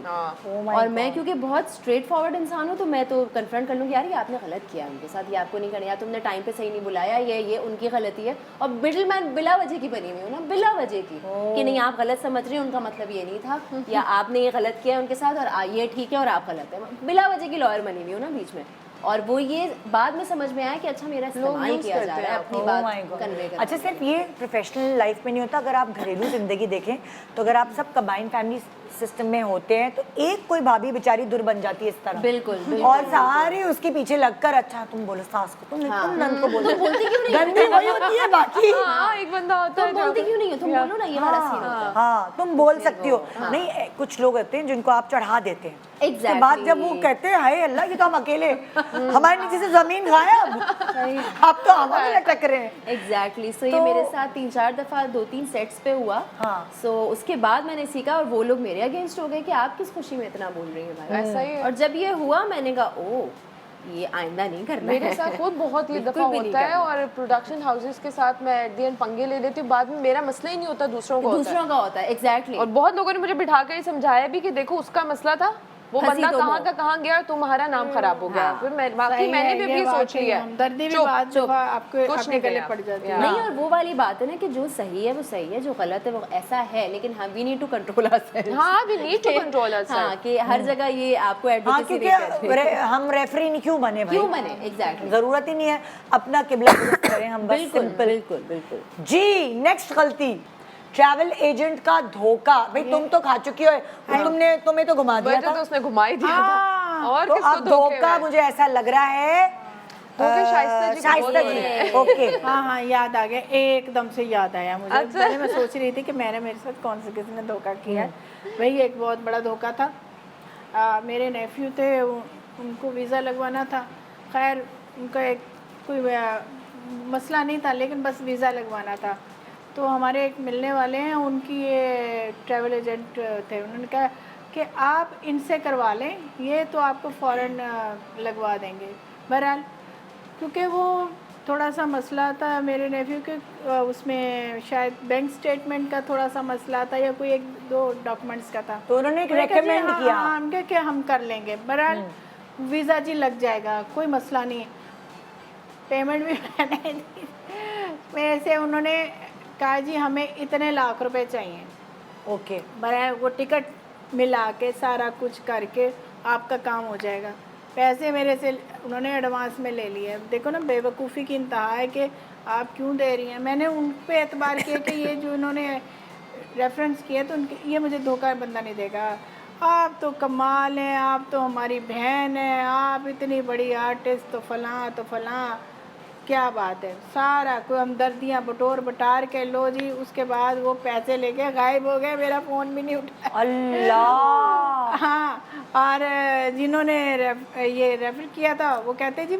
और मैं क्योंकि बहुत स्ट्रेट फॉरवर्ड इंसान हूँ तो मैं तो कन्फ्रंट कर लूँगी यार ये आपने गलत किया उनके साथ, ये आपको नहीं करना, या तुमने टाइम पे सही नहीं बुलाया, ये उनकी गलती है। और मिडिल मैन बिला वजह की बनी हुई हूँ ना, बिला वजह की कि नहीं आप गलत समझ रहे हैं, उनका मतलब ये नहीं था, या आपने ये गलत किया उनके साथ और ये ठीक है और आप गलत है। बिला वजह की लॉयर बनी हुई हूँ ना बीच में। और वो ये बाद में समझ में आया कि अच्छा मेरा इस्तेमाल किया जा रहा है अपनी बात कन्वे करने। अच्छा सिर्फ ये प्रोफेशनल लाइफ में नहीं होता, अगर आप घरेलू जिंदगी देखें तो अगर आप सब कंबाइंड फैमिली सिस्टम में होते हैं तो एक कोई भाभी बेचारी दूर बन जाती है इस तरह। बिल्कुल। और सारे उसके पीछे लगकर अच्छा तुम बोलो सास को, तुम नंद को बोलो, बोलती क्यों नहीं? गंदी वही होती है बाकी। एक बंदा होता है तुम बोलती क्यों नहीं हो? तुम बोलो ना, ये वाला सीन होता है। हाँ तुम बोल सकती हो। नहीं कुछ लोग होते हैं जिनको आप चढ़ा देते हैं। Exactly. उसके बाद जब वो कहते हैं हाय अल्लाह ये तो हम अकेले, हमारे नीचे से जमीन गायब, अब तो हम लटक रहे हैं। एग्जैक्टली। सो ये मेरे साथ 3-4 दफा 2-3 सेट्स पे हुआ। सो उसके बाद मैंने सीखा और वो लोग मेरे अगेंस्ट हो गए कि आप किस खुशी में इतना बोल रही हैं भाई। ऐसा ही है। और जब ये हुआ मैंने कहा ओ ये आइंदा नहीं करना मेरे है। साथ खुद बहुत ही दफा होता है और प्रोडक्शन हाउसेस के साथ मैं एट द एंड पंगे ले लेती हूँ, बाद में मेरा मसला ही नहीं होता, दूसरों का होता है। एग्जैक्टली। और बहुत लोगों ने मुझे बिठा कर ही समझाया भी कि देखो उसका मसला था, वो बंदा कहाँ का कहाँ गया और तुम्हारा नाम खराब हो गया। फिर मैंने भी अपनी सोच लिया, हमदर्दी भी बात आपके गले पड़ जाती है। नहीं और वो वाली बात है ना कि जो सही है वो सही है, जो गलत है वो ऐसा है, लेकिन हम we need to control ourselves. हाँ we need to control ourselves. हाँ कि हर जगह ये आपको एडवोकेसी क्योंकि हम रेफरी नहीं क्यों बने भाई, क्यों बने। एग्जैक्टली। जरूरत ही नहीं है, अपना किबला दुरुस्त करें हम बस। बिल्कुल। जी नेक्स्ट गलती, ट्रैवल एजेंट का धोखा। भाई तुम तो खा चुकी हो, तुम्हें तो घुमा दिया था, तो उसने घुमा ही दिया था। और तो अब धोखा मुझे ऐसा लग रहा है शाइस्ता जी। ओके हाँ याद आ गया, एकदम से याद आया मुझे। पहले मैं सोच रही थी कि मेरे साथ कौन से किसी ने धोखा किया है। वही एक बहुत बड़ा धोखा था। मेरे नेफ्यू थे, उनको वीज़ा लगवाना था। खैर उनका एक कोई मसला नहीं था, लेकिन बस वीज़ा लगवाना था। तो हमारे एक मिलने वाले हैं, उनकी ये ट्रैवल एजेंट थे। उन्होंने कहा कि आप इनसे करवा लें, ये तो आपको फ़ौरन लगवा देंगे। बहरहाल क्योंकि वो थोड़ा सा मसला था मेरे नेफ्यू के, उसमें शायद बैंक स्टेटमेंट का थोड़ा सा मसला था या कोई 1-2 डॉक्यूमेंट्स का था। तो उन्होंने एक रेकमेंड किया हम कि हम कर लेंगे। बहरहाल वीज़ा जी लग जाएगा, कोई मसला नहीं। पेमेंट भी मैंने दी। मेरे से उन्होंने कहा जी हमें इतने लाख रुपए चाहिए। ओके बहरहाल वो टिकट मिला के सारा कुछ करके आपका काम हो जाएगा। पैसे मेरे से उन्होंने एडवांस में ले लिए। देखो ना बेवकूफ़ी की इंतहा है कि आप क्यों दे रही हैं। मैंने उन पे एतबार किया कि ये जो इन्होंने रेफरेंस किया तो उनके ये मुझे धोखा बंदा नहीं देगा। आप तो कमाल हैं, आप तो हमारी बहन हैं, आप इतनी बड़ी आर्टिस्ट, तो फलां क्या बात है। सारा कोई हमदर्दियाँ बटोर बटार के लो जी, उसके बाद वो पैसे लेके गायब हो गए, मेरा फ़ोन भी नहीं उठाया। अल्लाह। हाँ, और जिन्होंने ये रेफर किया था वो कहते जी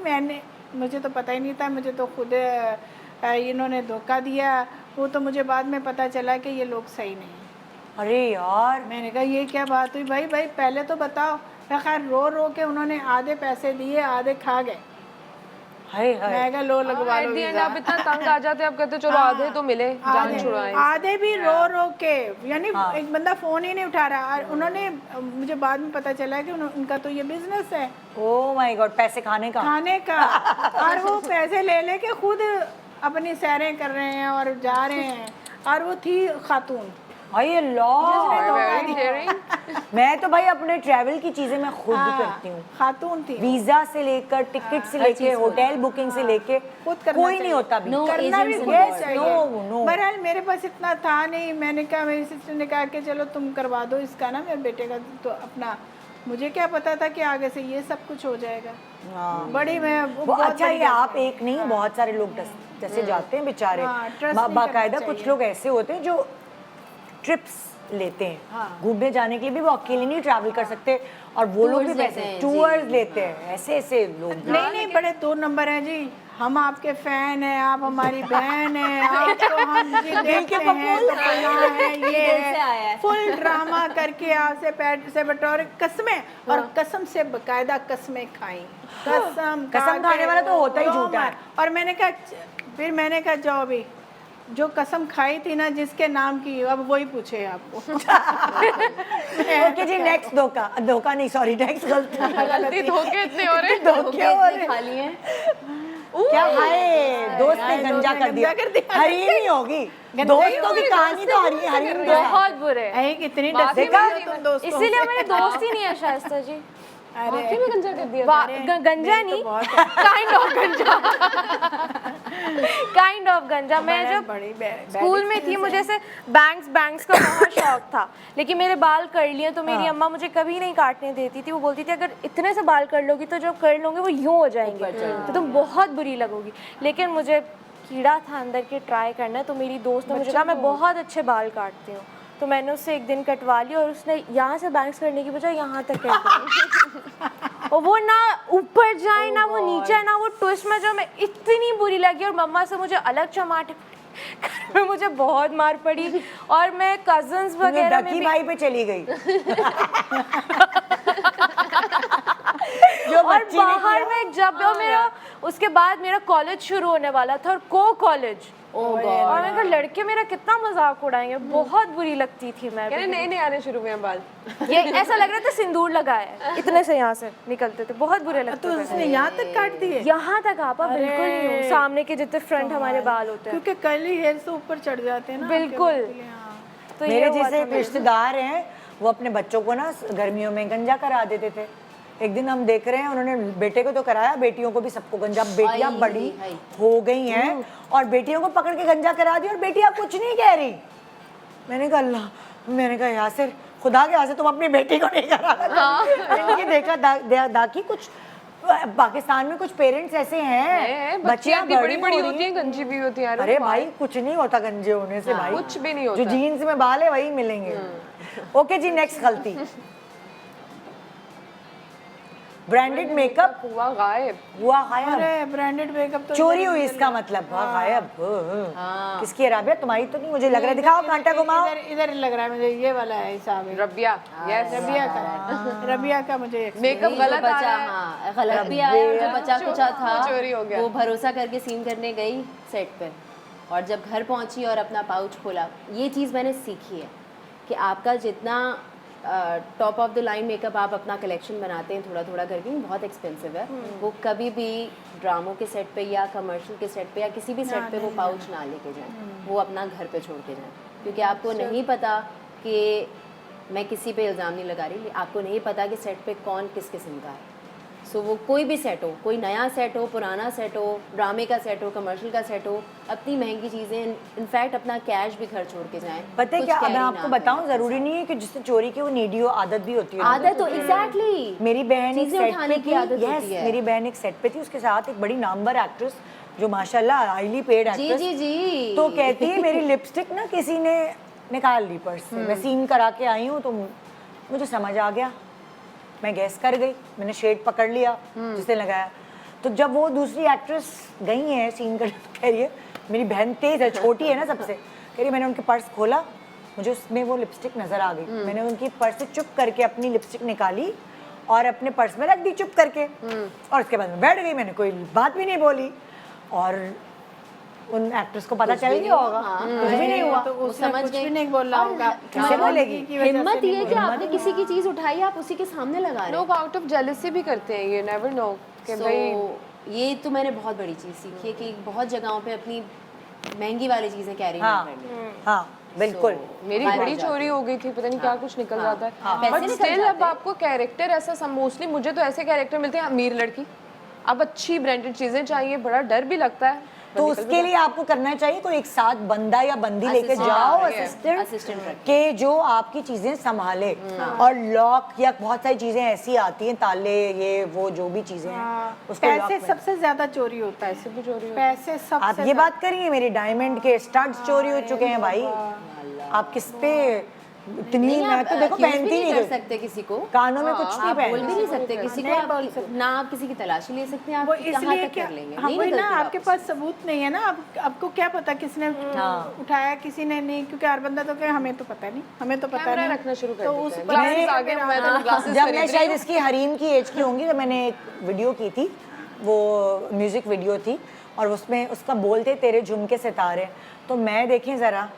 मुझे तो पता ही नहीं था, मुझे तो खुद इन्होंने धोखा दिया। वो तो मुझे बाद में पता चला कि ये लोग सही नहीं। अरे यार, मैंने कहा ये क्या बात हुई भाई पहले तो बताओ। खैर रो के उन्होंने आधे पैसे दिए, आधे खा गए। हाय हाय। मैं कहा लो लगवा लो वीज़ा। आप इतना तंग आ जाते हैं, आप कहते चलो आधे तो मिले, जान छुड़ाएं। आधे भी रो के, यानी एक बंदा फ़ोन ही नहीं उठा रहा। और उन्होंने मुझे बाद में पता चला कि उनका तो ये बिजनेस है। ओह माय गॉड, पैसे खाने का। और वो पैसे ले के खुद अपनी सैरें कर रहे हैं और जा रहे हैं। और वो थी खातून। हाय अल्लाह। मैं तो भाई अपने ट्रैवल की चीजें मैं खुद करती हूँ। खातून थी। वीजा से लेकर, टिकट से लेके, होटल बुकिंग से लेके, कोई नहीं होता भी। करना भी चाहिए। नो। बहरहाल मेरे पास इतना था नहीं। मैंने कहा, मेरी सिस्टर ने कहा कि चलो तुम करवा दो इसका ना मेरे बेटे का। तो अपना मुझे क्या पता था कि आगे से ये सब कुछ हो जाएगा। बड़ी मैं अच्छा, ये आप एक नहीं, बहुत सारे लोग जैसे जाते हैं बेचारे, बाकायदा कुछ लोग ऐसे होते हैं जो ट्रिप्स लेते हैं घूमने जाने के लिए भी, वो अकेले नहीं ट्रैवल कर सकते और वो लोग भी वैसे टूर्स लेते हैं। ऐसे लोग नहीं बड़े 2 नंबर हैं जी। हम आपके फैन हैं, आप हमारी बहन हैं, आपको हम देखते हैं तो फलां है, ये है। फुल ड्रामा करके आपसे पैट से बटोर कसमें, और कसम से बकायदा कसमें खाई। कसम खाने वाला तो होता ही झूठा है। और मैंने कहा जाओ भी, जो कसम खाई थी ना जिसके नाम की, अब वही पूछे आपको। ओके जी, नेक्स्ट धोखा नहीं, सॉरी, नेक्स्ट गलती। धोखे इतने हो रहे, धोखे हो रहे। खा लिए क्या खाए? दोस्त ने गंजा कर दिया। हरीम ही होगी, दोस्तों की कहानी तो हरीम। बहुत बुरे। कितनी इसीलिए मेरे दोस्त ही नहीं है शाइस्ता जी। वाकई में गंजा कर दिया। गंजा नहीं, काइंड ऑफ गंजा। मैं जब स्कूल में थी, मुझे से बैंग्स का बहुत शौक था, लेकिन मेरे बाल कर लिए तो मेरी अम्मा मुझे कभी नहीं काटने देती थी। वो बोलती थी अगर इतने से बाल कर लोगी तो जब कर लोगे वो यूं हो जाएंगे तो तुम बहुत बुरी लगोगी। लेकिन मुझे कीड़ा था अंदर के ट्राई करना, तो मेरी दोस्त ने मुझे कहा मैं बहुत अच्छे बाल काटती हूँ। तो मैंने उससे एक दिन कटवा ली और उसने यहाँ से बैंग्स करने की बजाय यहाँ तक कर दिया। और वो ना ऊपर जाए ना वो नीचे, ना वो ट्विस्ट में जो मैं इतनी बुरी लगी। और मम्मा से मुझे अलग चमाटे घर में मुझे बहुत मार पड़ी। और मैं कजन्स वगैरह में भाई पे चली गई। और बाहर में जब मेरा उसके बाद मेरा कॉलेज शुरू होने वाला था, और कॉलेज और मैं कहा लड़के मेरा कितना मजाक उड़ाएंगे। बहुत बुरी लगती थी मैं। नए आने शुरू हुए हैं बाल, ये ऐसा लग रहा था सिंदूर लगाया है, इतने से यहाँ से निकलते थे, बहुत बुरे लगते थे। तो उसने यहाँ तक काट दिए? यहाँ तक आपा बिल्कुल नहीं, सामने के जितने फ्रंट हमारे बाल होते हैं, क्योंकि कर्ली हेयर से ऊपर चढ़ जाते हैं ना। बिल्कुल। तो मेरे जैसे रिश्तेदार हैं, वो अपने बच्चों को ना गर्मियों में गंजा करा देते थे। एक दिन हम देख रहे हैं, उन्होंने बेटे को तो कराया, बेटियों को भी सबको गंजा। बेटियां बड़ी हो गई हैं और बेटियों को पकड़ के गंजा करा दिया, और बेटियां कुछ नहीं कह रही। मैंने कहा अल्लाह, मैंने कहा यासिर खुदा के वास्ते तुम अपनी बेटी को नहीं करा। मैंने देखा दाकी कुछ पाकिस्तान में कुछ पेरेंट्स ऐसे हैं, बच्चियां बड़ी बड़ी होती हैं, गंजी भी होती हैं। अरे भाई कुछ नहीं होता गंजे होने से, भाई कुछ भी नहीं होता। जो जीन्स में बाल है वही मिलेंगे। ओके जी, नेक्स्ट गलती, ब्रांडेड मेकअप हुआ गायब। अरे ब्रांडेड मेकअप तो चोरी हुई, इसका मतलब गायब। किसकी है राबिया? तुम्हारी तो नहीं, मुझे लग रहा है। दिखाओ, कांटा घुमाओ। इधर लग रहा है मुझे, ये वाला है हिसाब। रबिया, यस, रबिया का मुझे मेकअप गलत आया। हाँ, गलत भी आया। और जो बचा कुचा था चोरी हो गया। वो भरोसा करके सीन करने गई सेट पे, और जब घर पहुंची और अपना पाउच खोला, ये चीज़ मैंने सीखी है कि आपका जितना top of the line makeup आप अपना कलेक्शन बनाते हैं थोड़ा थोड़ा करके, बहुत एक्सपेंसिव है, वो कभी भी ड्रामों के सेट पे या कमर्शियल के सेट पे या किसी भी सेट पे वो पाउच ना लेके जाएं, वो अपना घर पे छोड़ के जाएं, क्योंकि आपको नहीं पता कि मैं किसी पे इल्ज़ाम नहीं लगा रही, आपको नहीं पता कि सेट पे कौन किस किस्म का है। सो वो कोई भी सेट हो, कोई नया सेट हो, पुराना सेट हो, ड्रामे का सेट हो, कमर्शियल का सेट हो, अपनी महंगी चीज़ें, इनफैक्ट अपना कैश भी खर्च छोड़ के जाएं। पता है कुछ क्या, अब carry मैं ना आपको करें। बताऊं, जरूरी नहीं है कि जिससे चोरी की वो नीडी हो, आदत भी होती है। आदत हो, एग्जैक्टली मेरी बहन एक चीज़ें सेट उठाने पे की थी, आदत यस, होती है। मेरी बहन एक सेट पे थी, उसके साथ एक बड़ी नामवर एक्ट्रेस जो माशाल्लाह हाईली पेड जी एक्ट्रेस। जी जी। तो कहती है मेरी लिपस्टिक ना किसी ने निकाल ली पर्स से, मैं सीन करा के आई हूँ तो मुझे समझ आ गया, मैं गैस कर गई, मैंने शेड पकड़ लिया जिसने लगाया। तो जब वो दूसरी एक्ट्रेस गई है सीन कर, कह रही है मेरी बहन तेज है, छोटी है ना सबसे, कह रही मैंने उनके पर्स खोला, मुझे उसमें वो लिपस्टिक नजर आ गई, मैंने उनकी पर्स से चुप करके अपनी लिपस्टिक निकाली और अपने पर्स में रख दी चुप करके, और उसके बाद मैं बैठ गई, मैंने कोई बात भी नहीं बोली। और उन एक्ट्रेस को पता चल गया होगा, कुछ भी नहीं हुआ, तो उसने समझ कुछ गई। भी नहीं बोला होगा। किसे बोलेगी? हिम्मत ये है कि आपने किसी की चीज़ उठाई, आप उसी के सामने लगा रहे लोग आउट ऑफ जेलसी भी करते हैं, ये नेवर नो कि So, भाई ये तो मैंने बहुत बड़ी चीज़ सीखी है कि बहुत जगहों पे अपनी महंगी वाली चीज़ें कैरी नहीं करनी। हाँ बिल्कुल। मेरी गायब बड़ी हो जाती चोरी हो गई थी, पता नहीं क्या कुछ निकल जाता है, पैसे बट निकल स्टिल जाते अब आपको कैरेक्टर ऐसा, मोस्टली मुझे तो ऐसे कैरेक्टर मिलते हैं अमीर लड़की, अब अच्छी ब्रांडेड चीजें चाहिए, बड़ा डर भी लगता है। तो उसके लिए आपको करना चाहिए कोई एक साथ बंदा या बंदी लेके Assistant, जाओ, Assistant असिस्टेंट रखें। के जो आपकी चीजें संभाले, और लॉक या बहुत सारी चीजें ऐसी आती हैं, ताले ये वो जो भी चीजें हैं उसको लॉक पैसे में। सबसे ज्यादा चोरी होता है, भी चोरी पैसे सबसे आप ये बात करिए, मेरे डायमंड के स्टड्स चोरी हो चुके हैं भाई, आप किस पे इतनी, नहीं, मैं आप तो देखो accuse भी पहनती नहीं नहीं कर थी, सकते किसी को, कानों में कुछ नहीं आप बोल भी पहनती। नहीं सकते किसी को, नहीं आप बोल सकते। ना आप किसी की तलाशी ले सकते हैं, आप वो कहाँ इसलिए तक क्या, कर लेंगे, हाँ नहीं वही ना, निकलते आपके वापस। पास सबूत नहीं है ना, आपको क्या पता किसने उठाया किसी ने नहीं, क्योंकि हर बंदा तो कहे हमें तो पता नहीं, हमें तो पता कैमरा नहीं रखना शुरू कर तो देते उस हैं। पर Glasses आ गए, मैं तो glasses जब खरीद मैं रही शायद हूँ। इसकी हरीम की एज की होंगी, तो मैंने एक वीडियो की थी, वो म्यूजिक वीडियो थी, और उसमें उसका बोलते तेरे झुमके सितारे, तो मैं देखें ज़रा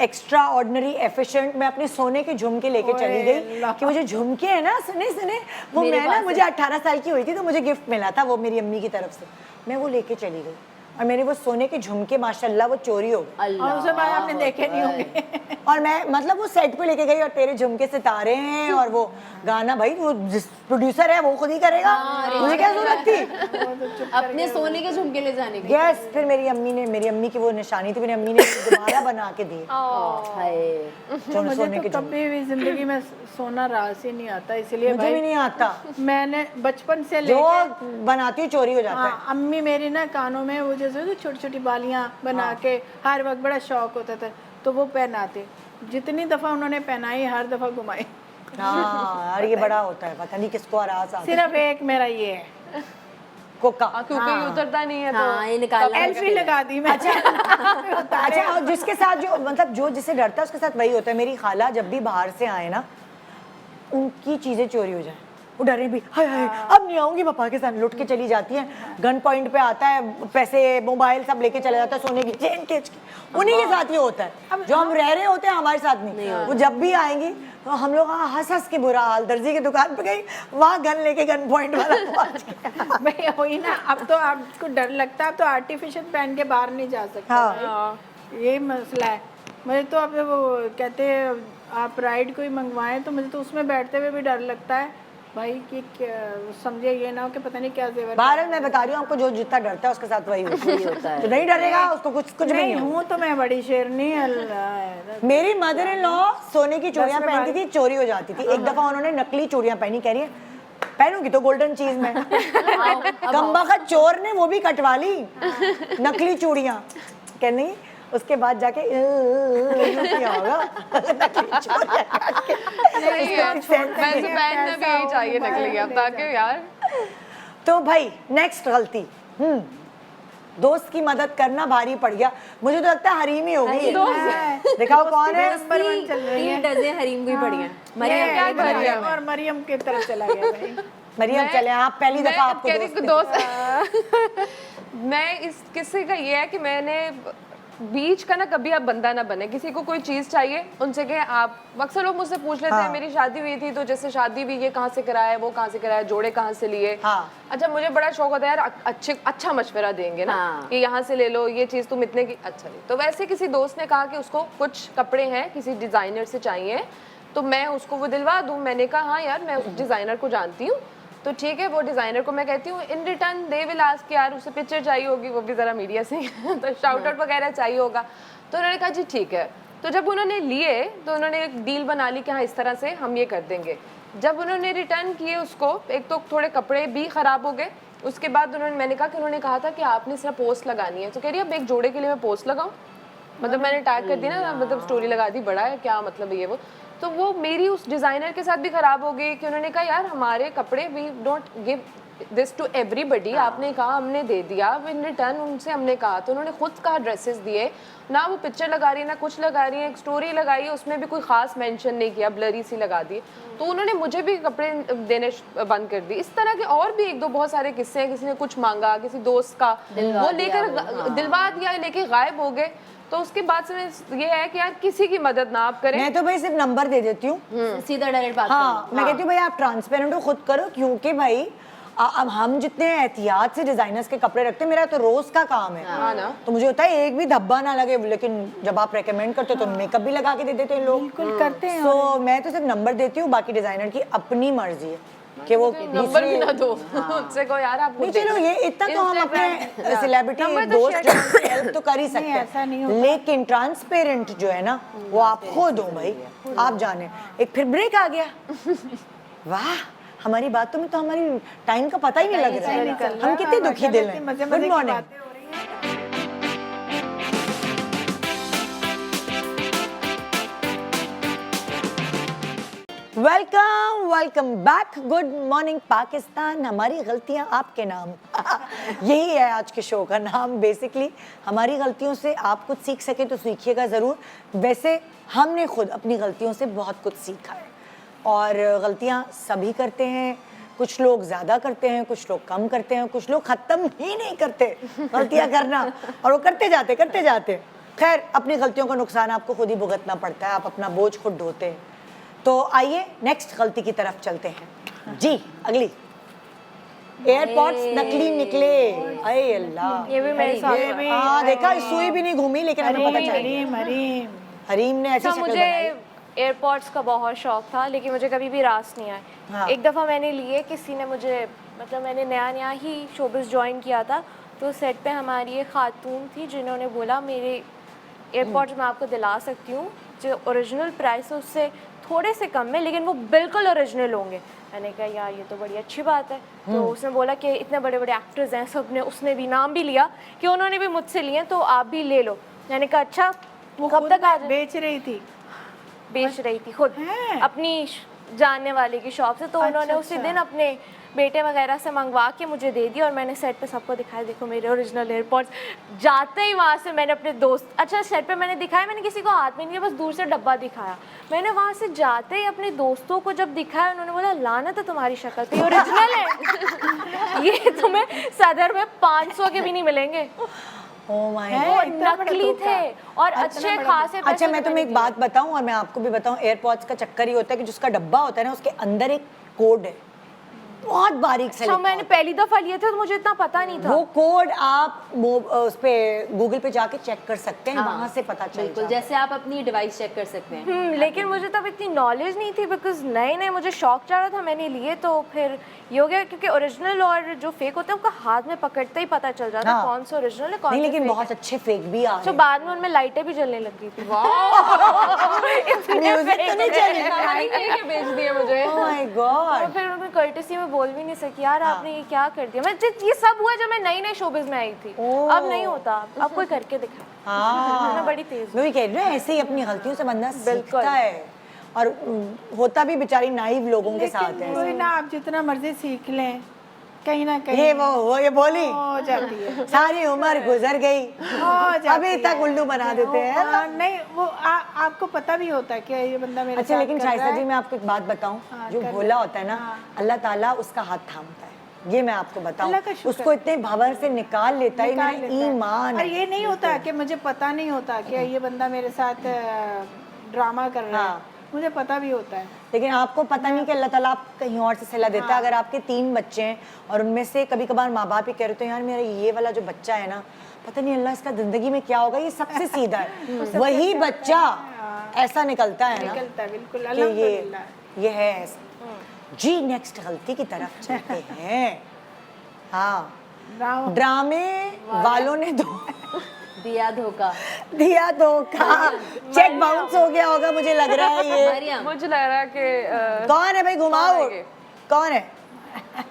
एक्स्ट्रा ऑर्डिनरी एफिशिएंट, मैं अपने सोने के झुमके लेके चली गई कि मुझे झुमके है ना, सुने सुने वो मेरे मैं ना, पास मुझे 18 साल की हुई थी तो मुझे गिफ्ट मिला था वो मेरी अम्मी की तरफ से, मैं वो लेके चली गई, और मेरे वो सोने के झुमके माशाल्लाह वो चोरी हो गए, और उसके बाद आपने देखे नहीं होंगे। और मैं मतलब वो सेट पे लेके गई, और तेरे झुमके सितारे हैं, और वो गाना भाई वो जिस प्रोड्यूसर है वो खुद ही करेगा, मुझे क्या जरूरत थी अपने सोने के झुमके ले जाने की। यस। फिर मेरी अम्मी की वो निशानी थी, मेरी अम्मी ने दोबारा बना के दी, हाय, जो मुझे सोने तो के झुमके। कभी भी जिंदगी में सोना रास ही नहीं आता, इसलिए मुझे भी नहीं आता, मैंने बचपन से जो लेके बनाती हूँ चोरी हो जाता है। हाँ, अम्मी मेरी ना कानों में वो जैसे छोटी छोटी बालियां बना के हर वक्त बड़ा शौक होता था, तो वो पहनाते, जितनी दफा उन्होंने पहनाई हर दफा घुमाई। हाँ यार, ये बड़ा होता है, पता नहीं किसको आरास आता है। सिर्फ एक मेरा ये है, कोका। क्योंकि ये उतरता नहीं है, हाँ ये निकालना एल्फी लगा दी मैं। अच्छा, और जिसके साथ जो मतलब जो जिसे डरता है उसके साथ वही होता है। मेरी खाला जब भी बाहर से आए ना, उनकी चीजें चोरी हो जाए, वो डरे भी, हाय हाय अब नहीं आऊंगी, पापा के साथ लुट के चली जाती है, गन पॉइंट पे आता है, पैसे मोबाइल सब लेके चला जाता है, सोने की चेन केच की, उन्हीं के साथ ये होता है। जो हम रह रहे होते हैं हमारे साथ नहीं, वो जब भी आएंगी तो हम लोग हंस हंस के बुरा हाल, दर्जी की दुकान पे गई, वहाँ गन लेके गन पॉइंट वाला पहुंच गया। भाई वही ना, अब तो आपको डर लगता है, अब तो आर्टिफिशियल पहन के बाहर नहीं जा सकते। हाँ। ये मसला है। मुझे तो अब वो कहते हैं आप राइड कोई मंगवाएं, तो मुझे तो उसमें बैठते हुए भी डर लगता है भाई कि समझे ये ना हो कि पता नहीं क्या जेवर। बहरहाल मैं बता रही हूँ आपको, जो जितना डरता है उसके साथ वही होता है, जो नहीं डरेगा उसको कुछ भी नहीं हूँ तो मैं बड़ी शेरनी, अल्लाह। मेरी मदर इन लॉ सोने की चूड़ियां पहनती थी, चोरी हो जाती थी। एक दफा उन्होंने नकली चूड़ियां पहनी, कह रही है पहनूंगी तो गोल्डन चीज में। कमबख्त चोर ने वो भी कटवा ली, नकली चूड़ियां। कहनी उसके बाद जाके क्या होगा, नकली चूड़ियां काट के वैसे पहनना भी यही चाहिए नकली, अब ताकि यार। तो भाई नेक्स्ट गलती, दोस्त की मदद करना भारी पड़ गया। मुझे तो लगता है हरीम ही होगी। दिखाओ कौन है। नंबर 1 चल रही है। 3 डज़न हरीम को ही पड़ गया। मरियम क्या कर रही है? और मरियम की तरफ चला गया भाई। मरियम चले, आप पहली दफा आपको दोस्त मैं इस किस्से का ये है कि मैंने बीच का ना कभी आप बंदा ना बने, किसी को कोई चीज़ चाहिए उनसे कहें आप। अक्सर लोग मुझसे पूछ लेते हैं, मेरी शादी हुई थी तो जैसे शादी भी ये कहाँ से कराया, वो कहाँ से कराया, जोड़े कहाँ से लिए। अच्छा मुझे बड़ा शौक होता है यार, अच्छा मशवरा देंगे ना कि यहाँ से ले लो ये चीज़ तुम इतने की, अच्छा नहीं। तो वैसे किसी दोस्त ने कहा कि उसको कुछ कपड़े हैं किसी डिज़ाइनर से चाहिए, तो मैं उसको वो दिलवा दूँ। मैंने कहा हाँ यार मैं उस डिज़ाइनर को जानती हूँ, तो ठीक है, वो डिज़ाइनर को मैं कहती हूँ in return they will ask कि यार उसे पिक्चर चाहिए होगी, वो भी ज़रा मीडिया से तो शाउट आउट वगैरह चाहिए होगा। तो उन्होंने कहा जी ठीक है। तो जब उन्होंने लिए तो उन्होंने एक डील बना ली कि हाँ इस तरह से हम ये कर देंगे। जब उन्होंने रिटर्न किए उसको, एक तो थोड़े कपड़े भी ख़राब हो गए, उसके बाद मैंने कहा कि उन्होंने कहा था कि आपने सिर्फ पोस्ट लगानी है। तो कह रही अब एक जोड़े के लिए मैं पोस्ट लगाऊं, मतलब मैंने टैग कर दिया ना, मतलब स्टोरी लगा दी, बड़ा है क्या मतलब ये वो। तो वो मेरी उस डिज़ाइनर के साथ भी ख़राब हो गई कि उन्होंने कहा यार हमारे कपड़े we don't give this to everybody, आपने कहा हमने दे दिया, इन रिटर्न उनसे हमने कहा। तो उन्होंने खुद कहा ड्रेसेस दिए ना, वो पिक्चर लगा रही है ना कुछ लगा रही है, एक स्टोरी लगाई है उसमें भी कोई ख़ास मेंशन नहीं किया, ब्लरी सी लगा दी। तो उन्होंने मुझे भी कपड़े देने बंद कर दिए। इस तरह के और भी एक दो बहुत सारे किस्से हैं, किसी ने कुछ मांगा, किसी दोस्त का वो लेकर दिलवा दिया, लेके गायब हो गए। तो उसके बाद से ये है कि यार किसी की मदद ना आप करें। मैं तो भाई सिर्फ नंबर दे देती हूँ, सीधा डायरेक्ट बात हाँ, मैं कहती हूँ भाई आप ट्रांसपेरेंट हो, खुद करो, क्योंकि भाई अब हम जितने एहतियात से डिजाइनर्स के कपड़े रखते हैं, मेरा तो रोज का काम है। हाँ ना। तो मुझे होता है एक भी धब्बा ना लगे, लेकिन जब आप रेकमेंड करते हो तो मेकअप भी लगा के दे देते हैं लोग। बिल्कुल करते हैं। तो मैं तो सिर्फ नंबर देती हूँ, बाकी डिजाइनर की अपनी मर्जी है कि वो नंबर भी ना दो उनसे को यार आप नहीं, चलो ये इतना तो हम अपने सेलिब्रिटी दोस्त हेल्प तो कर ही सकते हैं, लेकिन ट्रांसपेरेंट जो है ना वो आप खुद हो भाई, आप जाने। एक फिर ब्रेक आ गया, वाह हमारी बातों में तो हमारी टाइम का पता ही नहीं लग रहा है, हम कितने दुखी दिल हैं। Good morning. Welcome welcome back, good morning Pakistan, हमारी गलतियां आपके नाम यही है आज के शो का नाम। बेसिकली हमारी गलतियों से आप कुछ सीख सके तो सीखिएगा ज़रूर। वैसे हमने खुद अपनी गलतियों से बहुत कुछ सीखा है, और गलतियां सभी करते हैं, कुछ लोग ज़्यादा करते हैं, कुछ लोग कम करते हैं, कुछ लोग ख़त्म ही नहीं करते गलतियां करना, और वो करते जाते। खैर अपनी गलतियों का नुकसान आपको खुद ही भुगतना पड़ता है, आप अपना बोझ खुद ढोते हैं। तो आइए नेक्स्ट गलती की तरफ चलते हैं जी। अगली, एयरपॉड्स नकली निकले, अरे अल्लाह, ये भी मेरे साथ। हाँ देखा, सुई भी नहीं घूमी, लेकिन हमें पता चल गया हरीम ने ऐसी शक्ल मुझे बनाई। एयरपॉड्स का बहुत शौक था, लेकिन मुझे कभी भी रास नहीं आए। हाँ। एक दफ़ा मैंने लिए, किसी ने मुझे, मतलब मैंने नया ही शोबिस ज्वाइन किया था, तो सेट पे हमारी एक खातून थी जिन्होंने बोला मेरे एयरपॉड्स मैं आपको दिला सकती हूँ, जो ओरिजिनल प्राइस है उससे थोड़े से कम में, लेकिन वो बिल्कुल ओरिजिनल होंगे। मैंने कहा यार ये तो बड़ी अच्छी बात है। तो उसने बोला कि इतने बड़े बड़े एक्टर्स हैं सब ने, उसने भी नाम भी लिया कि उन्होंने भी मुझसे लिए, तो आप भी ले लो। मैंने कहा अच्छा, वो कब तक आ बेच रही थी खुद अपनी जानने वाले की शॉप से। तो उन्होंने उसी दिन अपने बेटे वगैरह से मंगवा के मुझे दे दी, और मैंने सेट पे सबको दिखाया, देखो मेरे ओरिजिनल एयरपॉड्स। जाते ही वहाँ से मैंने अपने दोस्त, अच्छा सेट पे मैंने दिखाया, मैंने किसी को हाथ में नहीं दिया, बस दूर से डब्बा दिखाया। मैंने वहाँ से जाते ही अपने दोस्तों को जब दिखाया, उन्होंने बोला लानत है तुम्हारी शक्ल पे, ओरिजिनल है ये तुम्हें सदर में 500 के भी नहीं मिलेंगे। Oh my वो God। नकली थे और अच्छे खासे पैसे। अच्छा मैं तुम्हें एक बात बताऊं, और मैं आपको भी बताऊं, एयरपॉड्स का चक्कर ही होता है कि जिसका डब्बा होता है ना उसके अंदर एक कोड है, बहुत बारीक से अच्छा, मैंने पहली दफा लिए थे तो मुझे इतना पता नहीं था। वो कोड आप उस पे गूगल पे जाके चेक कर सकते हैं, वहां से पता चल बिल्कुल, जैसे आप अपनी डिवाइस चेक कर सकते हैं। लेकिन मुझे तब इतनी नॉलेज नहीं थी, बिकॉज नए मुझे शौक चढ़ा था, मैंने लिए तो फिर ये हो गया, क्योंकि ओरिजिनल और जो फेक होते हैं उनका हाथ में पकड़ते ही पता चल जाता है कौन सा ओरिजिनल है कौन सा फेक है। लेकिन बहुत अच्छे फेक भी आ रहे हैं। बाद में उनमें लाइटें भी जलने लग गई थी। म्यूजिक तो नहीं चली, भेज दिए मुझे। Oh my God. फिर उन्होंने कर्टेसी में बोल भी नहीं सकी, यार आपने ये क्या कर दिया। मैं ये सब हुआ जब मैं नई शोबिज में आई थी, अब नहीं होता, अब कोई करके दिखा। हाँ मैं बड़ी तेज मैं भी कह रही हूँ, ऐसे ही अपनी गलतियों से बंदा सीखता है, और होता भी बेचारी नाइव लोगों के साथ है। कोई ना, आप जितना मर्जी सीख लें, कहीं ना कहीं ये बोली हो जाती है। सारी उम्र गुजर गई, अभी तक उल्लू बना देते हैं। नहीं वो आपको पता भी होता है कि ये बंदा मेरे अच्छा, साथ लेकिन कर रहा शाइस्ता है। जी मैं आपको एक बात बताऊं, जो भोला होता है ना, अल्लाह ताला उसका हाथ थामता है, ये मैं आपको बताऊं, उसको इतने भंवर से निकाल लेता है, मेरा ईमान और ये नहीं होता कि मुझे पता नहीं होता कि ये बंदा मेरे साथ ड्रामा कर रहा है, मुझे पता भी होता है। लेकिन आपको पता नहीं कि अल्लाह ताला आप कहीं और से सलाह देता है। अगर आपके 3 बच्चे हैं और उनमें से कभी कभार माँ बाप ही कह रहे थे यार मेरा ये वाला जो बच्चा है ना, पता नहीं अल्लाह इसका जिंदगी में क्या होगा, ये सबसे सीधा है, वही बच्चा ऐसा निकलता है ना, बिल्कुल कि ये है ऐसा। जी नेक्स्ट गलती की तरफ चलते हैं। हाँ, राव- ड्रामे वालों ने दिया धोखा। दिया धोखा, चेक बाउंस हो गया होगा मुझे लग रहा है ये। मरियम, मुझे लग रहा है कि कौन है भाई, घुमाओ, कौन है ये? कौन है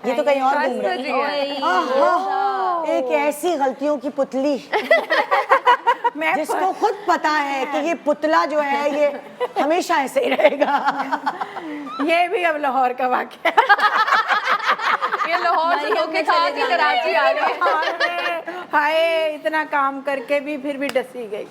ये? तो कहीं और घूम रहा जी है। है। आहा, एक ऐसी गलतियों की पुतली जिसको खुद पता है कि ये पुतला जो है ये हमेशा ऐसे ही रहेगा। ये भी अब लाहौर का वाक़या। ये लाहौर से होके खा के कराची आ गई। हाय, इतना काम करके भी फिर भी डसी गई।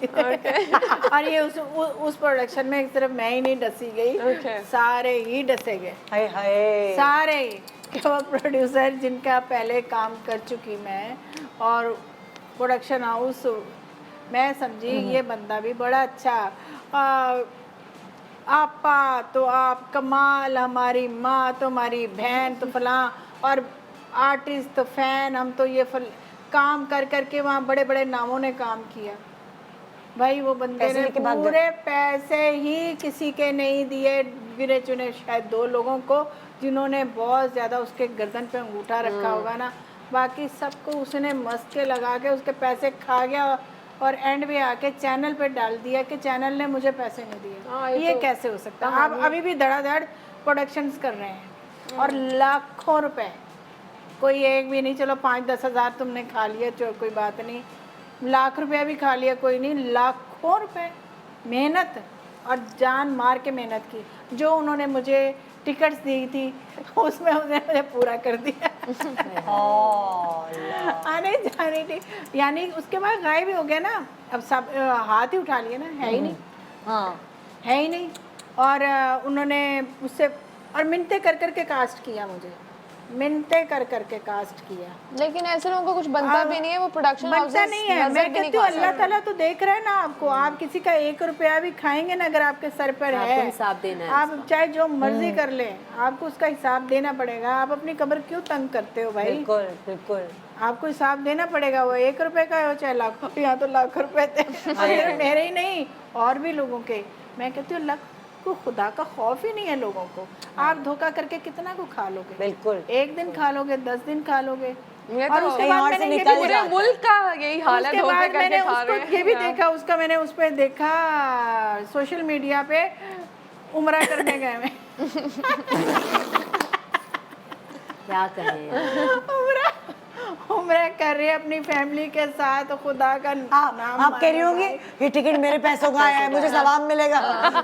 और ये उस प्रोडक्शन में सिर्फ मैं ही नहीं डसी गई, सारे ही डसे गए, हाय हाय, सारे ही। वो प्रोड्यूसर जिनका पहले काम कर चुकी मैं, और प्रोडक्शन हाउस, मैं समझी ये बंदा भी बड़ा अच्छा, आपा तो आप, कमाल हमारी माँ तो हमारी बहन तो फलां, और आर्टिस्ट तो फैन, हम तो ये काम कर करके वहाँ बड़े बड़े नामों ने काम किया। भाई वो बंदे ने पूरे पैसे ही किसी के नहीं दिए, गिने चुने शायद 2 लोगों को जिन्होंने बहुत ज़्यादा उसके गर्दन पे अंगूठा रखा होगा ना, बाकी सबको उसने मस्त के लगा के उसके पैसे खा गया, और एंड में आके चैनल पे डाल दिया कि चैनल ने मुझे पैसे नहीं दिए। ये कैसे हो सकता है? आप अभी भी धड़ाधड़ प्रोडक्शंस कर रहे हैं और लाखों रुपए, कोई एक भी नहीं, चलो 5-10 हज़ार तुमने खा लिया, जो कोई बात नहीं, लाख रुपया भी खा लिया कोई नहीं, लाखों रुपए मेहनत और जान मार के मेहनत की। जो उन्होंने मुझे टिकट्स दी थी उसमें उन्होंने मुझे पूरा कर दिया। आने जाने की, यानी उसके बाद गायब भी हो गया ना, अब सब हाथ ही उठा लिए ना, है ही नहीं, हाँ है ही नहीं। और उन्होंने उससे और मिन्नतें कर कर के कास्ट किया, मुझे मिन्नतें कर कर के कास्ट किया। लेकिन ऐसे लोगों को कुछ बनता भी नहीं है, वो प्रोडक्शन बनता नहीं है। मैं कहती हूँ अल्लाह ताला तो देख रहा है ना आपको, आप किसी का 1 रुपया भी खाएंगे ना, अगर आपके सर पर है, हिसाब देना है, आप चाहे जो मर्जी कर ले, आपको उसका हिसाब देना पड़ेगा। आप अपनी कब्र क्यों तंग करते हो भाई? बिल्कुल बिल्कुल, आपको हिसाब देना पड़ेगा। वो 1 रुपए का हो चाहे लाखों, यहाँ तो लाख रुपए थे मेरे ही नहीं और भी लोगों के। मैं कहती हूँ को खुदा का खौफ ही नहीं है लोगों को। आप धोखा करके कितना को खा लोगे? बिल्कुल, 1 दिन खा लोगे, 10 दिन खा लोगे, और उसके बाद मैंने ये भी पूरे मुल्क का यही हाल है, धोखे करके खा रहे हैं। ये भी देखा उसका, मैंने उस पर देखा सोशल मीडिया पे, उम्रा करने गए मैं क्या कहें, उम्रा कर रहे अपनी फैमिली के साथ, खुदा का नाम आप कह रही होंगी ये टिकट मेरे पैसों का है, मुझे सवाब मिलेगा,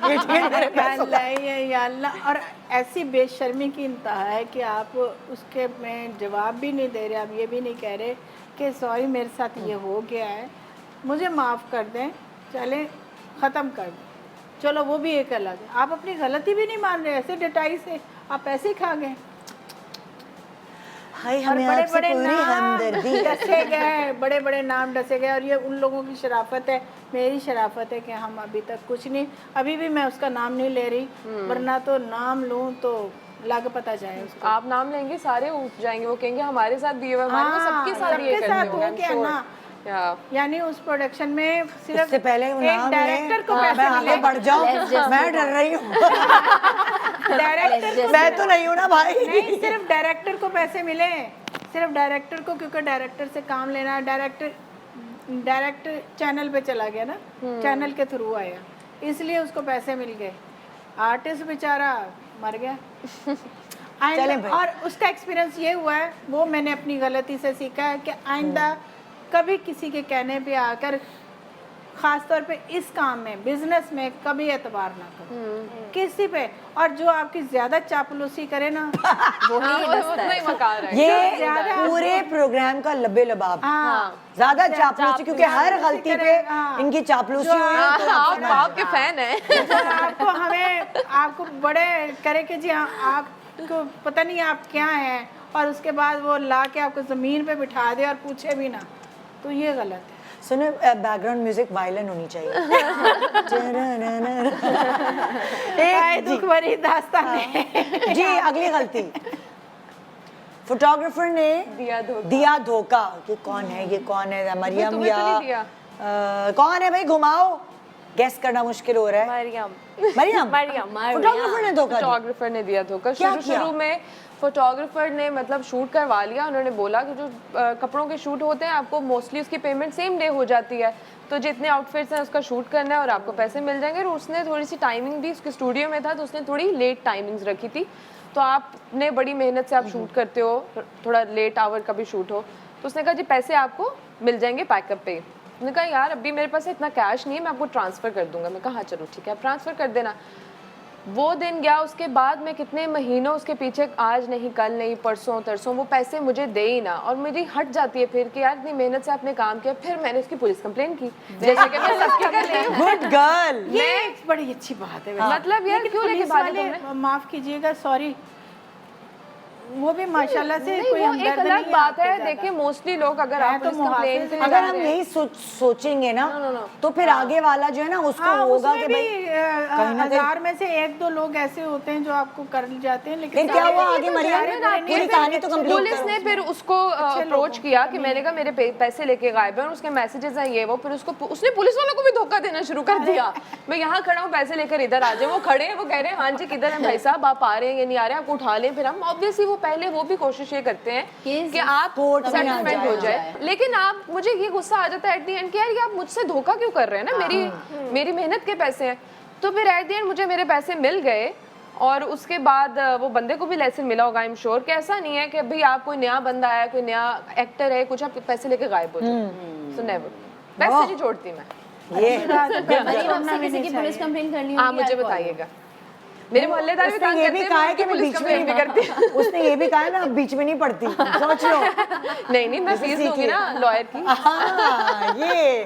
ये टिकट मेरे पैसों का है या अल्लाह। और ऐसी बेशर्मी की इंतहा है कि आप उसके में जवाब भी नहीं दे रहे, आप ये भी नहीं कह रहे कि सॉरी मेरे साथ ये हो गया है, मुझे माफ़ कर दें, चले ख़त्म कर दें, चलो वो भी एक अलग है। आप अपनी गलती भी नहीं मान रहे, ऐसे डटाई से आप पैसे खा गए। और बड़े बड़े नाम डसे गए, बड़े बड़े नाम डसे गए। और ये उन लोगों की शराफत है, मेरी शराफत है कि हम अभी तक कुछ नहीं, अभी भी मैं उसका नाम नहीं ले रही, वरना तो नाम लूँ तो लग पता जाए उसको। आप नाम लेंगे सारे उठ जाएंगे, वो कहेंगे हमारे साथ दिए हुए, हमारे को सबके साथ ये करते हो, हो गया ना। यानी उस प्रोडक्शन में सिर्फ से पहले एक डायरेक्टर को पैसे मिले। बढ़ जाओ, मैं डर रही हूँ डायरेक्टर मैं तो नहीं हूँ ना भाई। नहीं, सिर्फ डायरेक्टर को पैसे मिले, सिर्फ डायरेक्टर को, क्योंकि डायरेक्टर से काम लेना, डायरेक्टर चैनल पे चला गया ना, चैनल के थ्रू आया, इसलिए उसको पैसे मिल गए। आर्टिस्ट बेचारा मर गया। और उसका एक्सपीरियंस ये हुआ है, वो मैंने अपनी गलती से सीखा है कि आइंदा कभी किसी के कहने पे आकर, ख़ास तौर पे इस काम में, बिजनेस में, कभी एतबार ना करो किसी पे। और जो आपकी ज़्यादा चापलूसी करे ना वही मकार है। ये पूरे प्रोग्राम का लबे लबाब, ज़्यादा चापलूसी, क्योंकि हर गलती पे इनकी चापलूसी हुई है। तो आप आपके फैन हैं। आपको हमें आपको बड़े करे कि जी आपको पता नहीं आप क्या हैं, और उसके बाद वो ला के आपको ज़मीन पे बिठा दे और पूछे भी ना, तो ये गलत है। सुने, बैकग्राउंड म्यूजिक वायलिन होनी चाहिए। एक दुख भरी दास्तान है। जी, अगली गलती, फोटोग्राफर ने दिया धोखा। कि कौन है ये, कौन है, मरियम या कौन है भाई, घुमाओ। गेस करना मुश्किल हो रहा है। मरियम मरियम मरियम फोटोग्राफर ने धोखा दिया। फोटोग्राफर ने दिया धोखा। क्या किया? शुरू में फोटोग्राफर ने मतलब शूट करवा लिया। उन्होंने बोला कि जो कपड़ों के शूट होते हैं आपको मोस्टली उसकी पेमेंट सेम डे हो जाती है, तो जितने आउटफिट्स हैं उसका शूट करना है और आपको पैसे मिल जाएंगे। और उसने थोड़ी सी टाइमिंग भी, उसके स्टूडियो में था तो उसने थोड़ी लेट टाइमिंग्स रखी थी, तो आपने बड़ी मेहनत से आप शूट करते हो, थोड़ा लेट आवर का भी शूट हो, तो उसने कहा जी पैसे आपको मिल जाएंगे पैकअप पे। उसने कहा यार अभी मेरे पास इतना कैश नहीं है, मैं आपको ट्रांसफ़र कर दूंगा। मैं कहा हाँ चलो ठीक है आप ट्रांसफ़र कर देना। वो दिन गया, उसके बाद मैं कितने महीनों उसके पीछे, आज नहीं कल नहीं परसों तरसों, वो पैसे मुझे दे ही ना। और मेरी हट जाती है फिर कि यार इतनी मेहनत से आपने काम किया। फिर मैंने उसकी पुलिस कंप्लेन की, जैसे कि मैं सबकी कर रही हूँ। Good girl. ये एक बड़ी अच्छी बात है वैसे। मतलब यार लेकिन क्यों लेके पुलिस भागे वाले, तुमने? माफ कीजिएगा, सॉरी, वो भी माशाल्लाह से नहीं, कोई वो हमदर्द एक नहीं अलग बात है। आपके देखिए ज़्यादा। मोस्टली लोग अगर मैं आप तो पुलिस कंप्लेन के लिए अगर जा हम रहे हैं, यही सोचेंगे ना no. तो फिर आगे वाला जो है ना उसको हाँ, होगा उसमें कि भी भाई कहीं ना कहीं। 1000 में से 1-2 लोग ऐसे होते हैं जो आपको कर जाते हैं, लेकिन फिर क्या हुआ ये आगे तो मरियम? सारे बुरे नहीं पूरी हैं, कहानी तो कंप्लीट पुलिस करो। ने फिर उसको अप्रोच किया कि मैंने कहा मेरे पैसे लेके गायब हैं और उसके मैसेजेस हैं ये वो। फिर उसने पुलिस वालों को भी धोखा देना शुरू कर दिया। मैं यहाँ खड़ा हूँ पैसे लेकर इधर आ जाए। वो खड़े हैं, वो कह रहे हैं हाँ जी किधर है भाई साहब, आप आ रहे हैं या नहीं आ रहे हैं, आपको उठा लें। फिर हम ऑब्वियसली वो पहले वो भी कोशिश ये करते हैं कि आप कोर्ट में ना सेटलमेंट हो जाए। लेकिन आप, मुझे ये गुस्सा आ जाता है एट द एंड कि यार ये आप मुझसे धोखा क्यों कर रहे हैं ना, मेरी मेहनत के पैसे हैं। तो फिर एट द एंड मुझे मेरे पैसे मिल गए और उसके बाद वो बंदे को भी लेसन मिला होगा आई एम श्योर कि ऐसा नहीं है कि भाई आप कोई नया बंदा है, कोई नया एक्टर है, कुछ आप पैसे लेके गायब हो जाए। सो नेवर, पैसे नहीं छोड़ती मैं। ये मरियम आपसे किसी की पुलिस कंप्लेन करनी हाँ होगी मुझे आप कॉल बताइएगा। मेरे मोहल्लेदार भी उसने काम ये करते भी हैं, कहा मैं है कि उनकी मैं पुलिस बीच में कंप्लेन भी करती हूँ। उसने ये भी कहा है मैं बीच में नहीं पढ़ती, सोच लो। नहीं मैं फीस लूंगी ना लॉयर की। हाँ, ये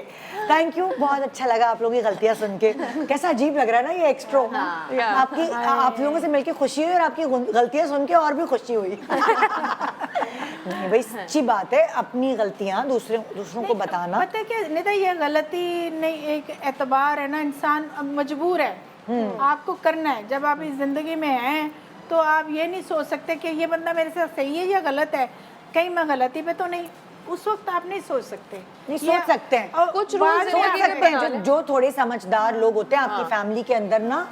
थैंक यू, बहुत अच्छा लगा आप लोगों की गलतियां सुन के। कैसा अजीब लग रहा है ना ये एक्स्ट्रो। आपकी आप लोगों से मिलके खुशी हुई और आपकी गलतियां सुन के और भी खुशी हुई। नहीं भाई सच्ची बात है, अपनी गलतियां दूसरों को बताना। पता है क्या नहीं, ये गलती नहीं, एक एतबार है ना, इंसान अब मजबूर है, आपको करना है। जब आप इस जिंदगी में हैं तो आप ये नहीं सोच सकते कि ये बंदा मेरे साथ सही है या गलत है, कहीं मैं गलती पे तो नहीं, उस वक्त आप नहीं सोच सकते। नहीं सोच सकते हैं, और कुछ बाद rules में हैं, सोच सकते हैं। जो थोड़े समझदार लोग होते हैं आपकी फैमिली के अंदर ना,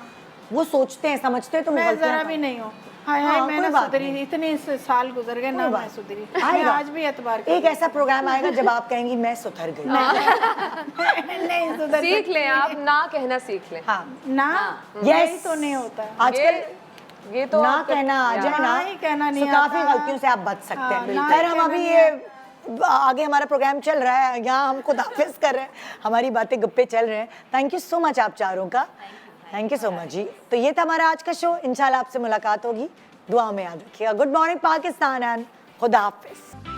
वो सोचते हैं समझते हैं तो मैं जरा भी नहीं हूँ। हाय हाय मैं ना सुधरी, इतने साल गुजर गए ना मैं सुधरी। मैं आज भी एतबार एक ऐसा प्रोग्राम आएगा जब आप कहेंगी मैं सुधर गई। नहीं सुधर सीख लें आप, ना कहना सीख लें। हाँ ना, यही तो नहीं होता है। आजकल ये तो ना आपका- कहना आ जाए ना, ही कहना नहीं तो काफी आता। गलतियों से आप बच सकते हैं। ना खैर ही हम अभी कहना ये आगे हमारा प्रोग्राम चल रहा है, यहाँ हम खुद हाफिज कर रहे हैं, हमारी बातें गप्पे चल रहे हैं। थैंक यू सो मच आप चारों का, थैंक यू सो मच जी। तो ये था हमारा आज का शो, इंशाल्लाह आपसे मुलाकात होगी, दुआ में याद रखिएगा। गुड मॉर्निंग पाकिस्तान एंड खुदा हाफिज।